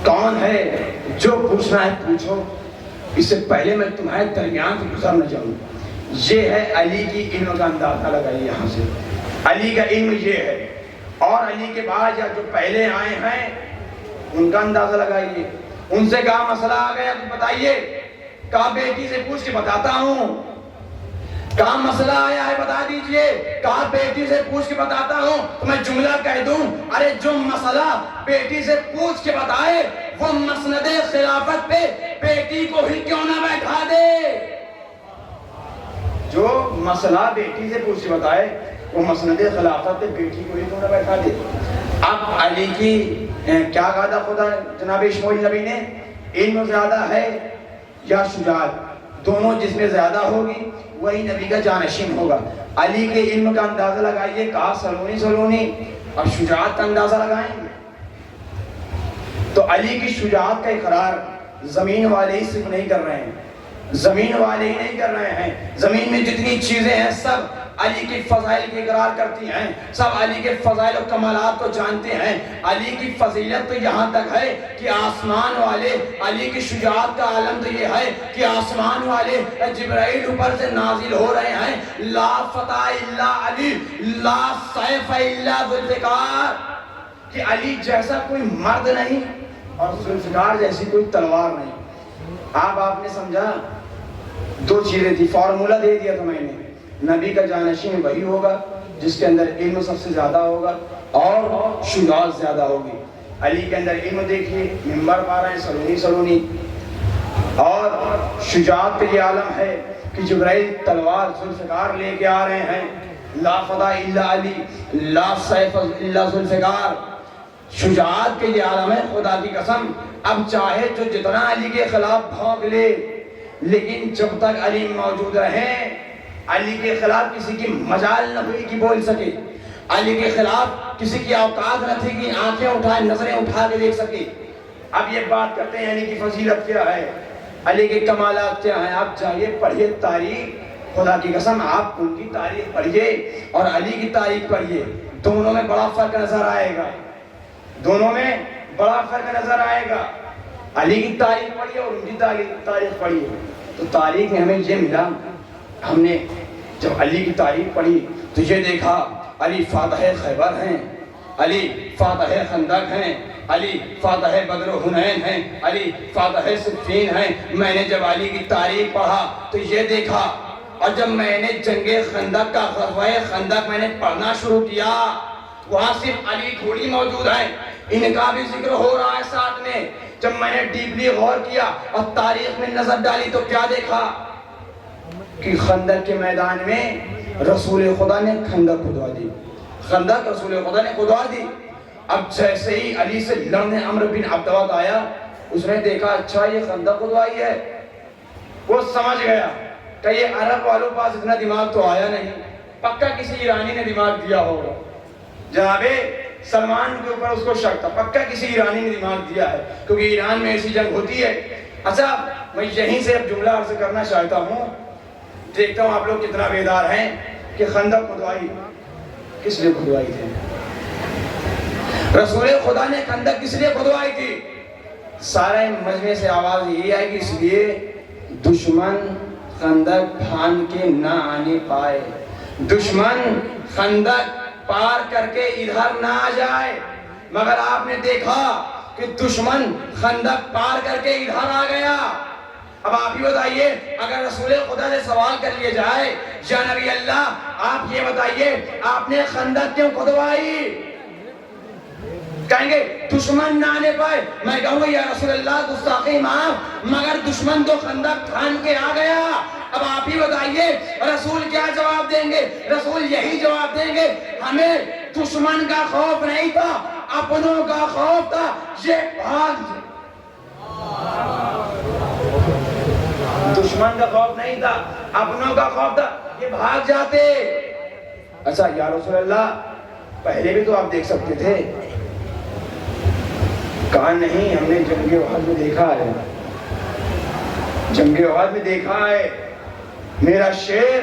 S3: کون ہے جو پوچھنا ہے پوچھو، اس سے پہلے میں تمہارے درمیان سے گزر نہ جاؤں۔ یہ ہے علی کی علم کا اندازہ لگائیے، یہاں سے علی کا علم یہ ہے، اور علی کے بعد یا جو پہلے آئے ہیں ان کا اندازہ لگائیے۔ ان سے کہا مسئلہ آ گیا تو بتائیے، کہا بیٹی سے پوچھ کے بتاتا ہوں، کہا مسئلہ آیا ہے بتا دیجئے، کہا بیٹی سے پوچھ کے بتاتا ہوں، تو میں جملہ کہہ دوں، ارے جو مسئلہ بیٹی سے پوچھ کے بتائے وہ مسند خلافت پہ بیٹی کو ہی کیوں نہ بیٹھا دے؟ جو مسئلہ بیٹی سے پوچھ کے بتائے وہ مسند خلافت پہ بیٹی کو ہی کیوں نہ بیٹھا دے؟ اب علی کی کیا کہا تھا خدا جناب اسماعیل نبی نے، علم زیادہ ہے یا شجاعت، دونوں جس میں زیادہ ہوگی وہی نبی کا جانشین ہوگا۔ علی کے علم کا اندازہ لگائیے، کہا سلونی سلونی، اور شجاعت کا اندازہ لگائیں گے تو علی کی شجاعت کا اقرار زمین والے ہی صرف نہیں کر رہے ہیں، زمین والے ہی نہیں کر رہے ہیں، زمین میں جتنی چیزیں ہیں سب علی کی فضائل کی اقرار کرتی ہیں، سب علی کے فضائل و کمالات کو جانتے ہیں۔ علی کی فضیلت تو یہاں تک ہے کہ آسمان والے، علی کی شجاعت کا عالم تو یہ ہے کہ آسمان والے جبرائیل اوپر سے نازل ہو رہے ہیں، لا فتح الا علی، لا سیف الا ذوالفقار، کہ علی جیسا کوئی مرد نہیں اور ذوالفقار جیسی کوئی تلوار نہیں۔ آپ نے سمجھا؟ دو چیزیں تھی، فارمولہ دے دیا تو میں نے، نبی کا جانشین وہی ہوگا جس کے اندر علم سب سے زیادہ ہوگا اور شجاعت زیادہ ہوگی۔ علی کے اندر علم دیکھیے، منبر پا رہے ہیں سلونی، اور شجاعت پہ یہ عالم ہے کہ جبرائیل تلوار ذوالفقار لے کے آ رہے ہیں، لا فتح الا علی، لا سیف الا ذوالفقار، شجاعت کے یہ عالم ہے۔ خدا کی قسم اب چاہے جو جتنا علی کے خلاف بھونک لے، لیکن جب تک علی موجود رہے، علی کے خلاف کسی کی مجال نہ ہوئی کہ بول سکے، علی کے خلاف کسی کی اوقات نہ تھی کہ آنکھیں اٹھائے، نظریں اٹھا کے دیکھ سکے۔ اب یہ بات کرتے ہیں علی کی فضیلت کیا ہے، علی کے کمالات کیا ہیں۔ آپ جائیے پڑھیے تاریخ، خدا کی قسم آپ ان کی تاریخ پڑھیے اور علی کی تاریخ پڑھیے، دونوں میں بڑا فرق نظر آئے گا، دونوں میں بڑا فرق نظر آئے گا۔ علی کی تاریخ پڑھیے اور ان کی تاریخ پڑھیے تو تاریخ میں ہمیں یہ ملا، ہم نے جب علی کی تاریخ پڑھی تو یہ دیکھا علی فاتح خیبر ہیں، علی فاتح خندق ہیں، علی فاتح بدر و حنین ہیں، علی فاتح صفین ہیں۔ میں نے جب علی کی تاریخ پڑھا تو یہ دیکھا، اور جب میں نے جنگ خندق کا غزوہ خندق میں نے پڑھنا شروع کیا، وہاں صرف علی تھوڑی موجود ہیں، ان کا بھی ذکر ہو رہا ہے ساتھ میں۔ جب میں نے ڈیپلی غور کیا اور تاریخ میں نظر ڈالی تو کیا دیکھا کہ خندق کے میدان میں رسول خدا نے خندق کھدوا دی، خندق رسول خدا نے کھدوا دی۔ اب جیسے ہی علی سے لڑنے عمرو بن عبدود آیا، اس نے دیکھا اچھا یہ خندق کھدوائی ہے، وہ سمجھ گیا کہ یہ عرب والوں پاس اتنا دماغ تو آیا نہیں، پکا کسی ایرانی نے دماغ دیا ہوگا۔ جناب سلمان کے اوپر اس کو شک تھا، پکا کسی ایرانی نے دماغ دیا ہے، کیونکہ ایران میں ایسی جنگ ہوتی ہے۔ اچھا میں یہیں سے اب جملہ عرض کرنا چاہتا ہوں، دیکھتا ہوں آپ لوگ کتنا بیدار ہیں کہ خندق کھدوائی کس لیے کھدوائی تھی؟ رسول خدا نے خندق کس لیے کھدوائی تھی؟ سارے مجمع سے آواز یہی آئی کہ اس لیے دشمن خندق پھان کے نہ آنے پائے، دشمن خندق پار کر کے ادھر نہ آ جائے۔ مگر آپ نے دیکھا کہ دشمن خندق پار کر کے ادھر آ گیا۔ اب آپ ہی بتائیے، اگر رسول خدا سے سوال کر لیا جائے یا نبی اللہ آپ یہ بتائیے آپ نے خندق کیوں کھدوائی؟ کہیں گے دشمن نہ آنے پائے۔ میں کہوں گا یا رسول اللہ گستاخی معاف، مگر دشمن تو خندق پھان کے آ گیا۔ اب آپ ہی بتائیے رسول کیا جواب دیں گے؟ رسول یہی جواب دیں گے ہمیں دشمن کا خوف نہیں تھا، اپنوں کا خوف تھا، یہ بھاگ، دشمن کا خوف نہیں تھا، اپنوں کا خوف تھا، یہ بھاگ جاتے۔ اچھا یا رسول اللہ پہلے بھی تو آپ دیکھ سکتے تھے۔ کہا نہیں، ہم نے جنگ احد میں دیکھا ہے، جنگ احد میں دیکھا ہے میرا شیر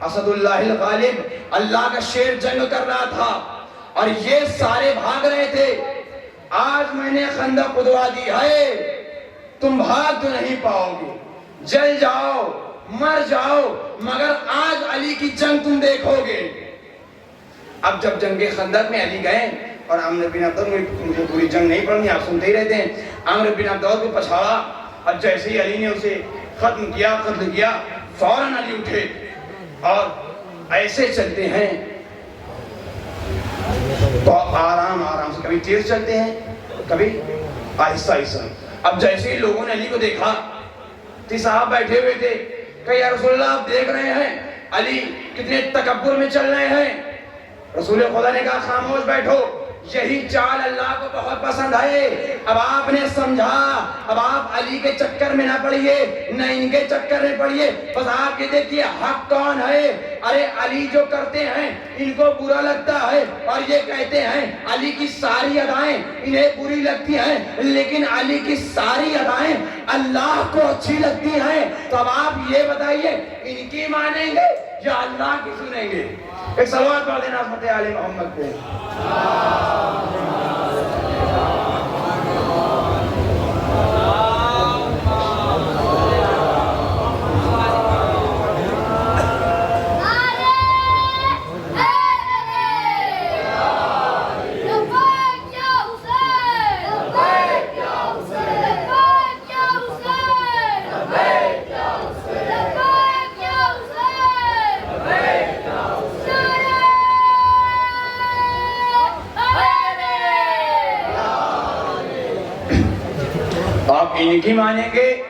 S3: اسد اللہ الغالب، اللہ کا شیر جنگ کر رہا تھا اور یہ سارے بھاگ رہے تھے۔ آج میں نے خندق کھدوا دی ہے، تم بھاگ تو نہیں پاؤ گے، جل جاؤ مر جاؤ، مگر آج علی کی جنگ تم دیکھو گے۔ اب جب جنگ خندق میں علی گئے اور عمرو بن عبدود، مجھے پوری جنگ نہیں پڑھنی آپ سنتے ہی رہتے ہیں، عمرو بن عبدود کو پچھاڑا اور جیسے ہی علی نے اسے ختم کیا، قتل کیا، فوراً علی اٹھے اور ایسے چلتے ہیں بہت آرام آرام سے، کبھی تیز چلتے ہیں کبھی آہستہ آہستہ۔ اب جیسے ہی لوگوں نے علی کو دیکھا، صحابہ بیٹھے ہوئے تھے کہ یا رسول اللہ آپ دیکھ رہے ہیں علی کتنے تکبر میں چل رہے ہیں۔ رسول خدا نے کہا خاموش بیٹھو، یہی چال اللہ کو بہت پسند ہے. اب آپ نے سمجھا, اب آپ علی کے چکر میں نہ پڑیے, نہ ان کے چکر میں پڑیے, بس آپ یہ دیکھیے حق کون ہے. ارے علی جو کرتے ہیں ان کو برا لگتا ہے, اور یہ کہتے ہیں علی کی ساری ادائیں انہیں بری لگتی ہیں, لیکن علی کی ساری ادائیں اللہ کو اچھی لگتی ہیں. تو اب آپ یہ بتائیے ان کی مانیں گے یا اللہ کی سنیں گے؟ ایک صلوات پڑھ دینا عظمت آل محمد پہ. آپ ان کی مانیں گے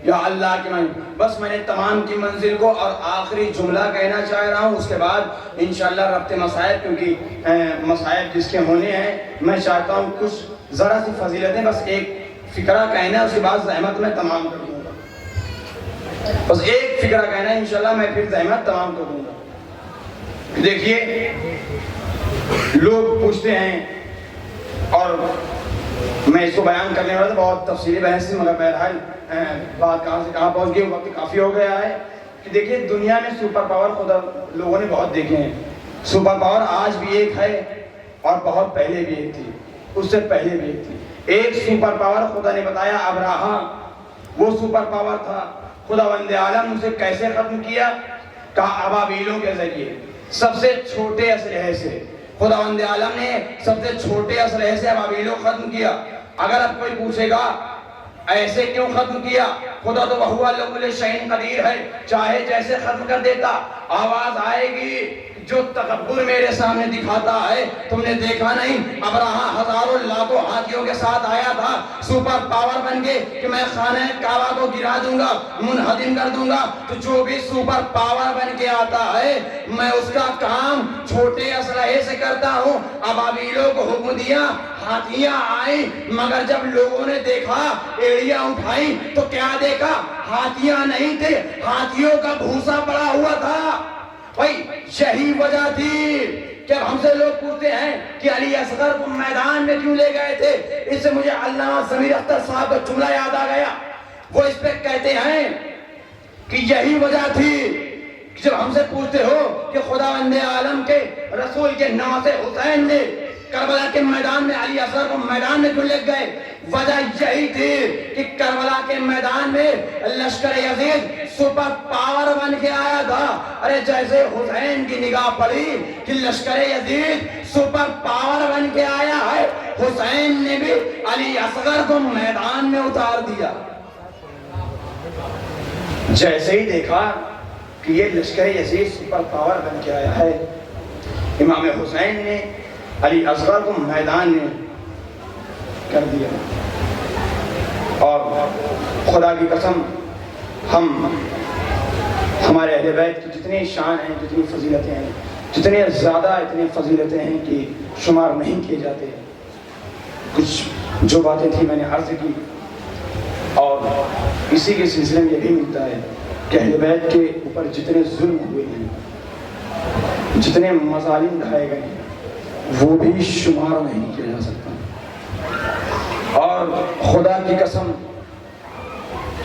S3: یا اللہ کی مانیں گے؟ بس میں نے تمام کی منزل کو اور آخری جملہ کہنا چاہ رہا ہوں, اس کے بعد انشاءاللہ ربط مسائب, کیونکہ مسائب جس کے ہونے ہیں میں چاہتا ہوں کچھ ذرا سی فضیلتیں بس ایک فکرہ کہنا ہے, اس کے بعد زحمت میں تمام کر دوں گا. بس ایک فکرہ کہنا ہے انشاءاللہ, میں پھر زحمت تمام کر دوں گا. دیکھیے لوگ پوچھتے ہیں, اور میں اس کو بیان کرنے والا تھا بہت تفصیلی بحث سے, مگر بہرحال بات کہاں سے کہاں پہنچ گئی, وقت کافی ہو گیا ہے. کہ دیکھیے دنیا میں سپر پاور خدا لوگوں نے بہت دیکھے ہیں. سپر پاور آج بھی ایک ہے اور بہت پہلے بھی ایک تھی, اس سے پہلے بھی ایک تھی. ایک سپر پاور خدا نے بتایا ابراہا, وہ سپر پاور تھا. خداوند عالم اسے کیسے ختم کیا؟ کہا ابابیلوں کے ذریعے, سب سے چھوٹے اسلحے سے. خداوند عالم نے سب سے چھوٹے اسلحے سے ابابیلوں کو ختم کیا. اگر اب کوئی پوچھے گا ایسے کیوں ختم کیا؟ خدا تو وہو لکل شیء قدیر ہے, چاہے جیسے ختم کر دیتا. آواز آئے گی جو تکبر میرے سامنے دکھاتا ہے, تم نے دیکھا نہیں ابراہا ہزاروں لاکھوں ہاتھیوں کے ساتھ آیا تھا سپر پاور بن کے کہ میں خانہ کعبہ کو گرا دوں گا, منہدم کر دوں گا. تو جو بھی سپر پاور بن کے آتا ہے میں اس کا کام چھوٹے اسلحے سے کرتا ہوں. ابابیلوں کو حکم دیا, ہاتھیاں آئیں, مگر جب لوگوں نے دیکھا ایڑیاں اٹھائیں تو کیا دیکھا؟ ہاتھیاں نہیں تھے, ہاتھیوں کا بھوسا پڑا ہوا تھا. بھائی یہی وجہ تھی کہ ہم سے لوگ پوچھتے ہیں کہ علی اصغر کو میدان میں کیوں لے گئے تھے. اس سے مجھے علامہ ضمیر اختر صاحب کا جملہ یاد آ گیا. وہ اس پہ کہتے ہیں کہ یہی وجہ تھی کہ جب ہم سے پوچھتے ہو کہ خداوند عالم کے رسول کے نواسے حسین نے کربلا کے میدان میں علی اصغر کو میدان میں کیوں لے گئے, وجہ یہی تھی کہ کربلا کے میدان میں لشکر یزید سپر پاور بن کے آیا تھا. ارے جیسے حسین کی نگاہ پڑی کہ لشکر یزید سپر پاور بن کے آیا ہے, حسین نے بھی علی اصغر کو میدان میں اتار دیا. جیسے ہی دیکھا کہ یہ لشکر یزید سپر پاور بن کے آیا ہے, امام حسین نے علی اصغر کو میدان میں کر دیا. اور خدا کی قسم ہمارے اہل بیت کی جتنی شان ہیں, جتنی فضیلتیں ہیں, جتنے زیادہ اتنی فضیلتیں ہیں کہ شمار نہیں کیے جاتے. کچھ جو باتیں تھیں میں نے عرض کی, اور اسی کے سلسلے میں یہ بھی ملتا ہے کہ اہل بیت کے اوپر جتنے ظلم ہوئے ہیں, جتنے مظالم ڈھائے گئے ہیں, وہ بھی شمار نہیں کیا جا سکتا. اور خدا کی قسم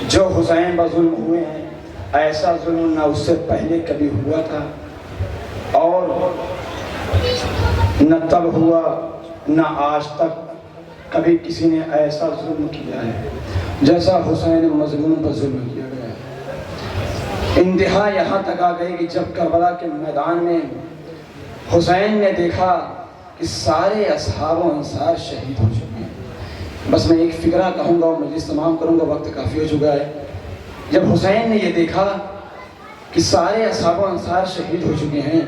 S3: جو حسین پر ظلم ہوئے ہیں, ایسا ظلم نہ اس سے پہلے کبھی ہوا تھا, اور نہ تب ہوا نہ آج تک کبھی کسی نے ایسا ظلم کیا ہے جیسا حسین مظلوم پر ظلم کیا گیا ہے. انتہا یہاں تک آ گئی کہ جب کربلا کے میدان میں حسین نے دیکھا کہ سارے اصحاب و انصار شہید ہو چکے ہیں. بس میں ایک فکرہ کہوں گا اور مجلس تمام کروں گا, وقت کافی ہو چکا ہے. جب حسین نے یہ دیکھا کہ سارے اصحاب و انصار شہید ہو چکے ہیں,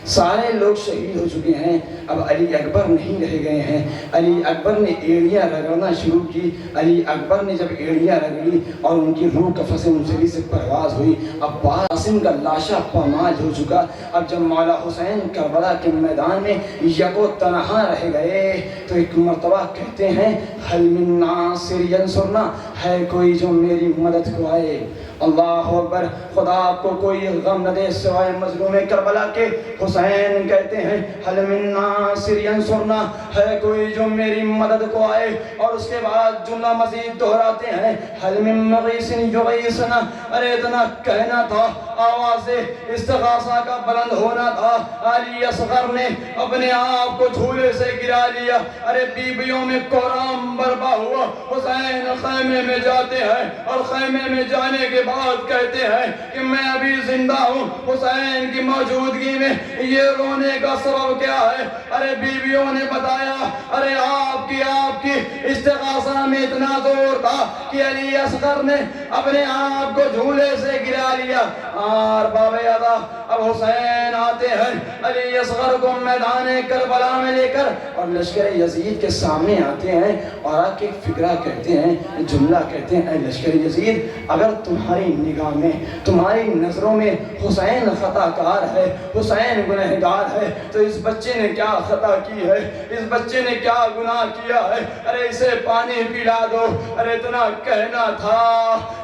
S3: سارے لوگ شہید ہو چکے ہیں، اب علی اکبر نہیں رہ گئے ہیں۔ علی اکبر نے ایڑیاں رگڑنا شروع کی۔ علی اکبر نے جب ایڑیاں رگڑی اور ان کی روح قفس منصری سے پرواز ہوئی، اب قاسم کا لاشا پامال ہو چکا۔ اب جب مولا حسین کربلا کے میدان میں یکو تنہا رہ گئے تو ایک مرتبہ کہتے ہیں حل من ناصر ینصرنا، ہے کوئی جو میری مدد کو آئے۔ اللہ اکبر، خدا آپ کو کوئی غم نہ دے سوائے مظلوم کربلا کے۔ حسین کہتے ہیں حل من ناصر ینصرنا، ہے کوئی جو میری مدد کو آئے، اور اس کے بعد جملہ مزید دہراتے ہیں حل من مغیث یغیثنا۔ ارے اتنا کہنا تھا، آواز استغاثہ کا بلند ہونا تھا، علی اصغر نے اپنے آپ کو جھولے سے گرا لیا۔ ارے بیویوں میں کوہرام برپا ہوا۔ حسین خیمے میں جاتے ہیں اور خیمے میں جانے کے بعد کہتے ہیں کہ میں ابھی زندہ ہوں۔ حسین کی موجودگی میں یہ رونے کا سبب کیا ہے؟ ارے بیویوں نے بتایا، ارے آپ کی استغاثہ میں اتنا زور تھا کہ علی اصغر نے اپنے آپ کو جھولے سے گرا لیا۔ اور باب ادا اب حسین آتے ہیں علی اصغر کو میدان کربلا میں لے کر، اور لشکر یزید کے سامنے آتے ہیں اور آ کے فکرہ کہتے ہیں، جملہ کہتے ہیں، اے لشکر یزید، اگر تمہاری نگاہ میں، تمہاری نظروں میں حسین خطا کار ہے، حسین گنہگار ہے، تو اس بچے نے کیا خطا کی ہے، اس بچے نے کیا گناہ کیا ہے؟ ارے اسے پانی پلا دو۔ ارے اتنا کہنا تھا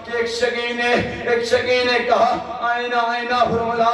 S3: کہ ایک شقی نے کہا آئینہ آئینہ حرملہ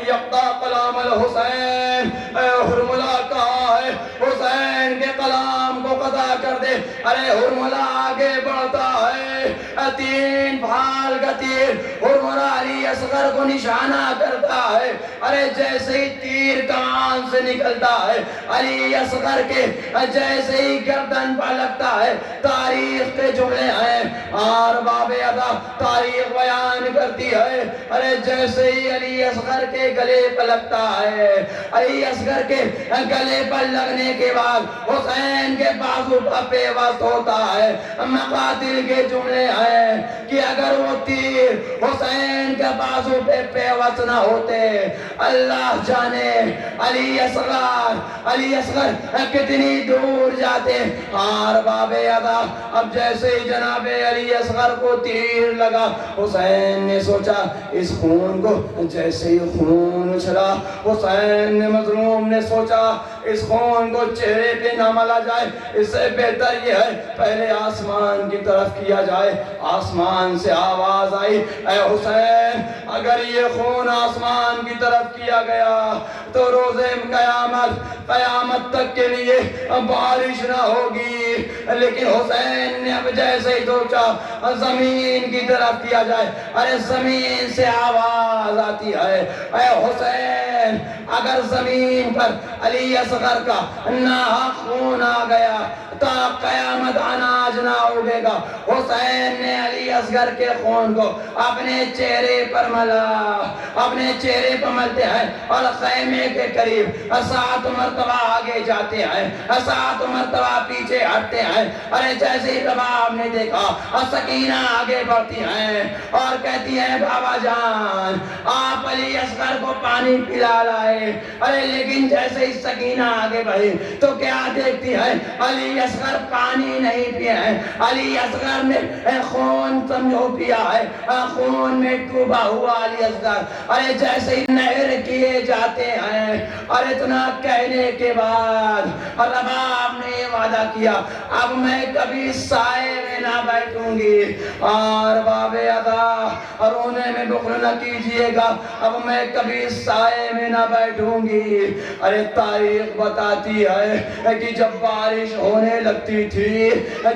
S3: یقطع کلام الحسین، اے حرملہ کہا ہے حسین کے کلام کو قطع کر دے۔ ارے حرملہ آگے بڑھتا ہے، تین پھال کا تیر حرملہ علی اصغر کو نشانہ کرتا ہے۔ ارے جیسے ہی تیر کان سے نکلتا ہے، علی اصغر کے جیسے ہی گردن پر لگتا ہے، تاریخ کے جملے ہیں اور باب ادا تاریخ بیان کرتی ہے، ارے جیسے ہی علی اصغر کے گلے پر لگتا ہے، علی اصغر کے گلے پر لگنے کے بعد حسین کے بازو پر پیوست ہوتا ہے۔ مقاتل کے جملے ہیں کہ اگر وہ تیر حسین کے بازو پہ پیوست نہ ہوتے، اللہ جانے علی اصغر کتنی دور جاتے۔ اور باب ادا اب جیسے ہی جناب علی اصغر کو تیر لگا، حسین نے سوچا اس خون کو، جیسے ہی خون اچھلا، حسین نے مظلوم نے سوچا اس خون کو چہرے پہ نہ ملا جائے، اس سے بہتر یہ ہے پہلے آسمان کی طرف کیا جائے۔ آسمان سے آواز آئی، اے حسین اگر یہ خون آسمان کی طرف کیا گیا تو روز قیامت تک کے لیے بارش نہ ہوگی۔ لیکن حسین نے اب جیسے ہی سوچا زمین کی طرف کیا جائے، ارے زمین سے آواز آتی ہے، اے حسین اگر زمین پر علی اصغر کا ناحق خون آ گیا تا قیامت اناج نہ اگے گا۔ حسین نے علی اصغر کے خون کو اپنے چہرے پر ملا، اپنے چہرے پر ملتے ہیں اور خیمے کے قریب 7 مرتبہ آگے جاتے ہیں، 7 مرتبہ پیچھے ہٹتے ہیں۔ ارے جیسے ہی رباب نے دیکھا، سکینہ آگے بڑھتی ہیں اور کہتی ہیں بابا جان آپ علی اصغر کو پانی پلا لائے۔ ارے لیکن جیسے ہی سکینہ آگے بڑھی تو کیا دیکھتی ہے؟ علی اصغر پانی نہیں پیا ہے، علی اصغر نے خون سمجھو پیا ہے، خون میں ڈوبا ہوا علی اصغر۔ ارے جیسے ہی نہر کیے جاتے ہیں، اور اتنا کہنے کے بعد رباب نے وعدہ کیا اب میں کبھی سائے میں نہ بیٹھوں گی۔ اور باب ادا رونے میں بخل نہ کیجئے گا، اب میں کبھی سائے میں نہ بیٹھوں گی۔ ارے تاریخ بتاتی ہے کہ جب بارش ہونے لگتی تھی،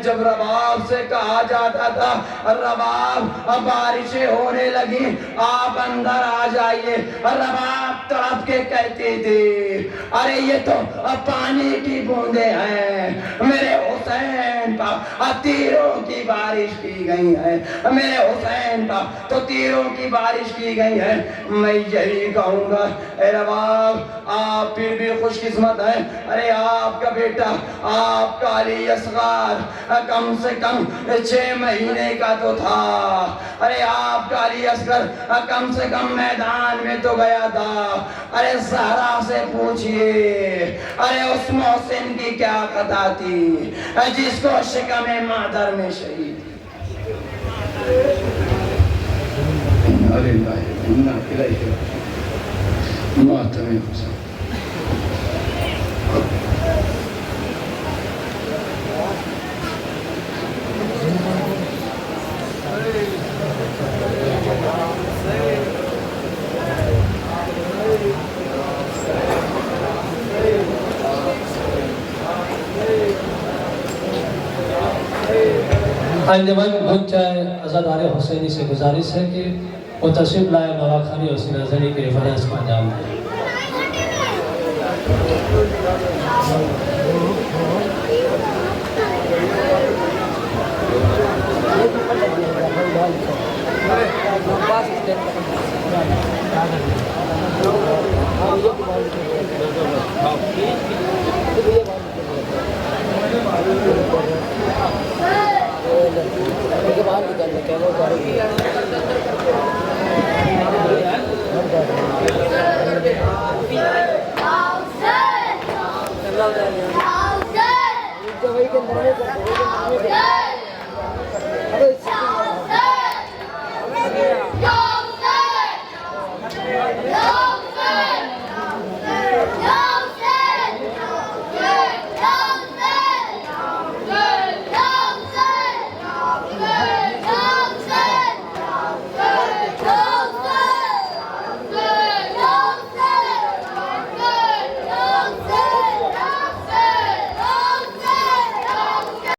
S3: جب رباب سے کہا جاتا تھا رباب بارشیں ہونے لگی آپ اندر آ جائیے، رباب تڑپ کے کہتی تھی ارے یہ تو پانی کی بوندیں ہیں، میرے حسین کا تیروں کی بارش کی گئی ہے، میرے حسین کا تو تیروں کی بارش کی گئی ہے۔ میں یہی کہوں گا اے رباب آپ پھر بھی خوش قسمت ہیں، ارے آپ کا بیٹا آپ کا علی اصغر کم سے کم 6 مہینے کا تو تھا، ارے آپ کا علی اصغر کم سے کم میدان میں تو گیا تھا۔ ارے زہرا سے پوچھئے ارے اس محسن کی کیا خطا تھی جس کو شکم مادر میں شہید محترم حسین
S4: انجمن بھون چاہے عزادار حسینی سے گزارش ہے کہ وہ تشریف لائے نواخانی اور سینہ زنی کے فرائض کو انجام دیں۔
S5: Hauser!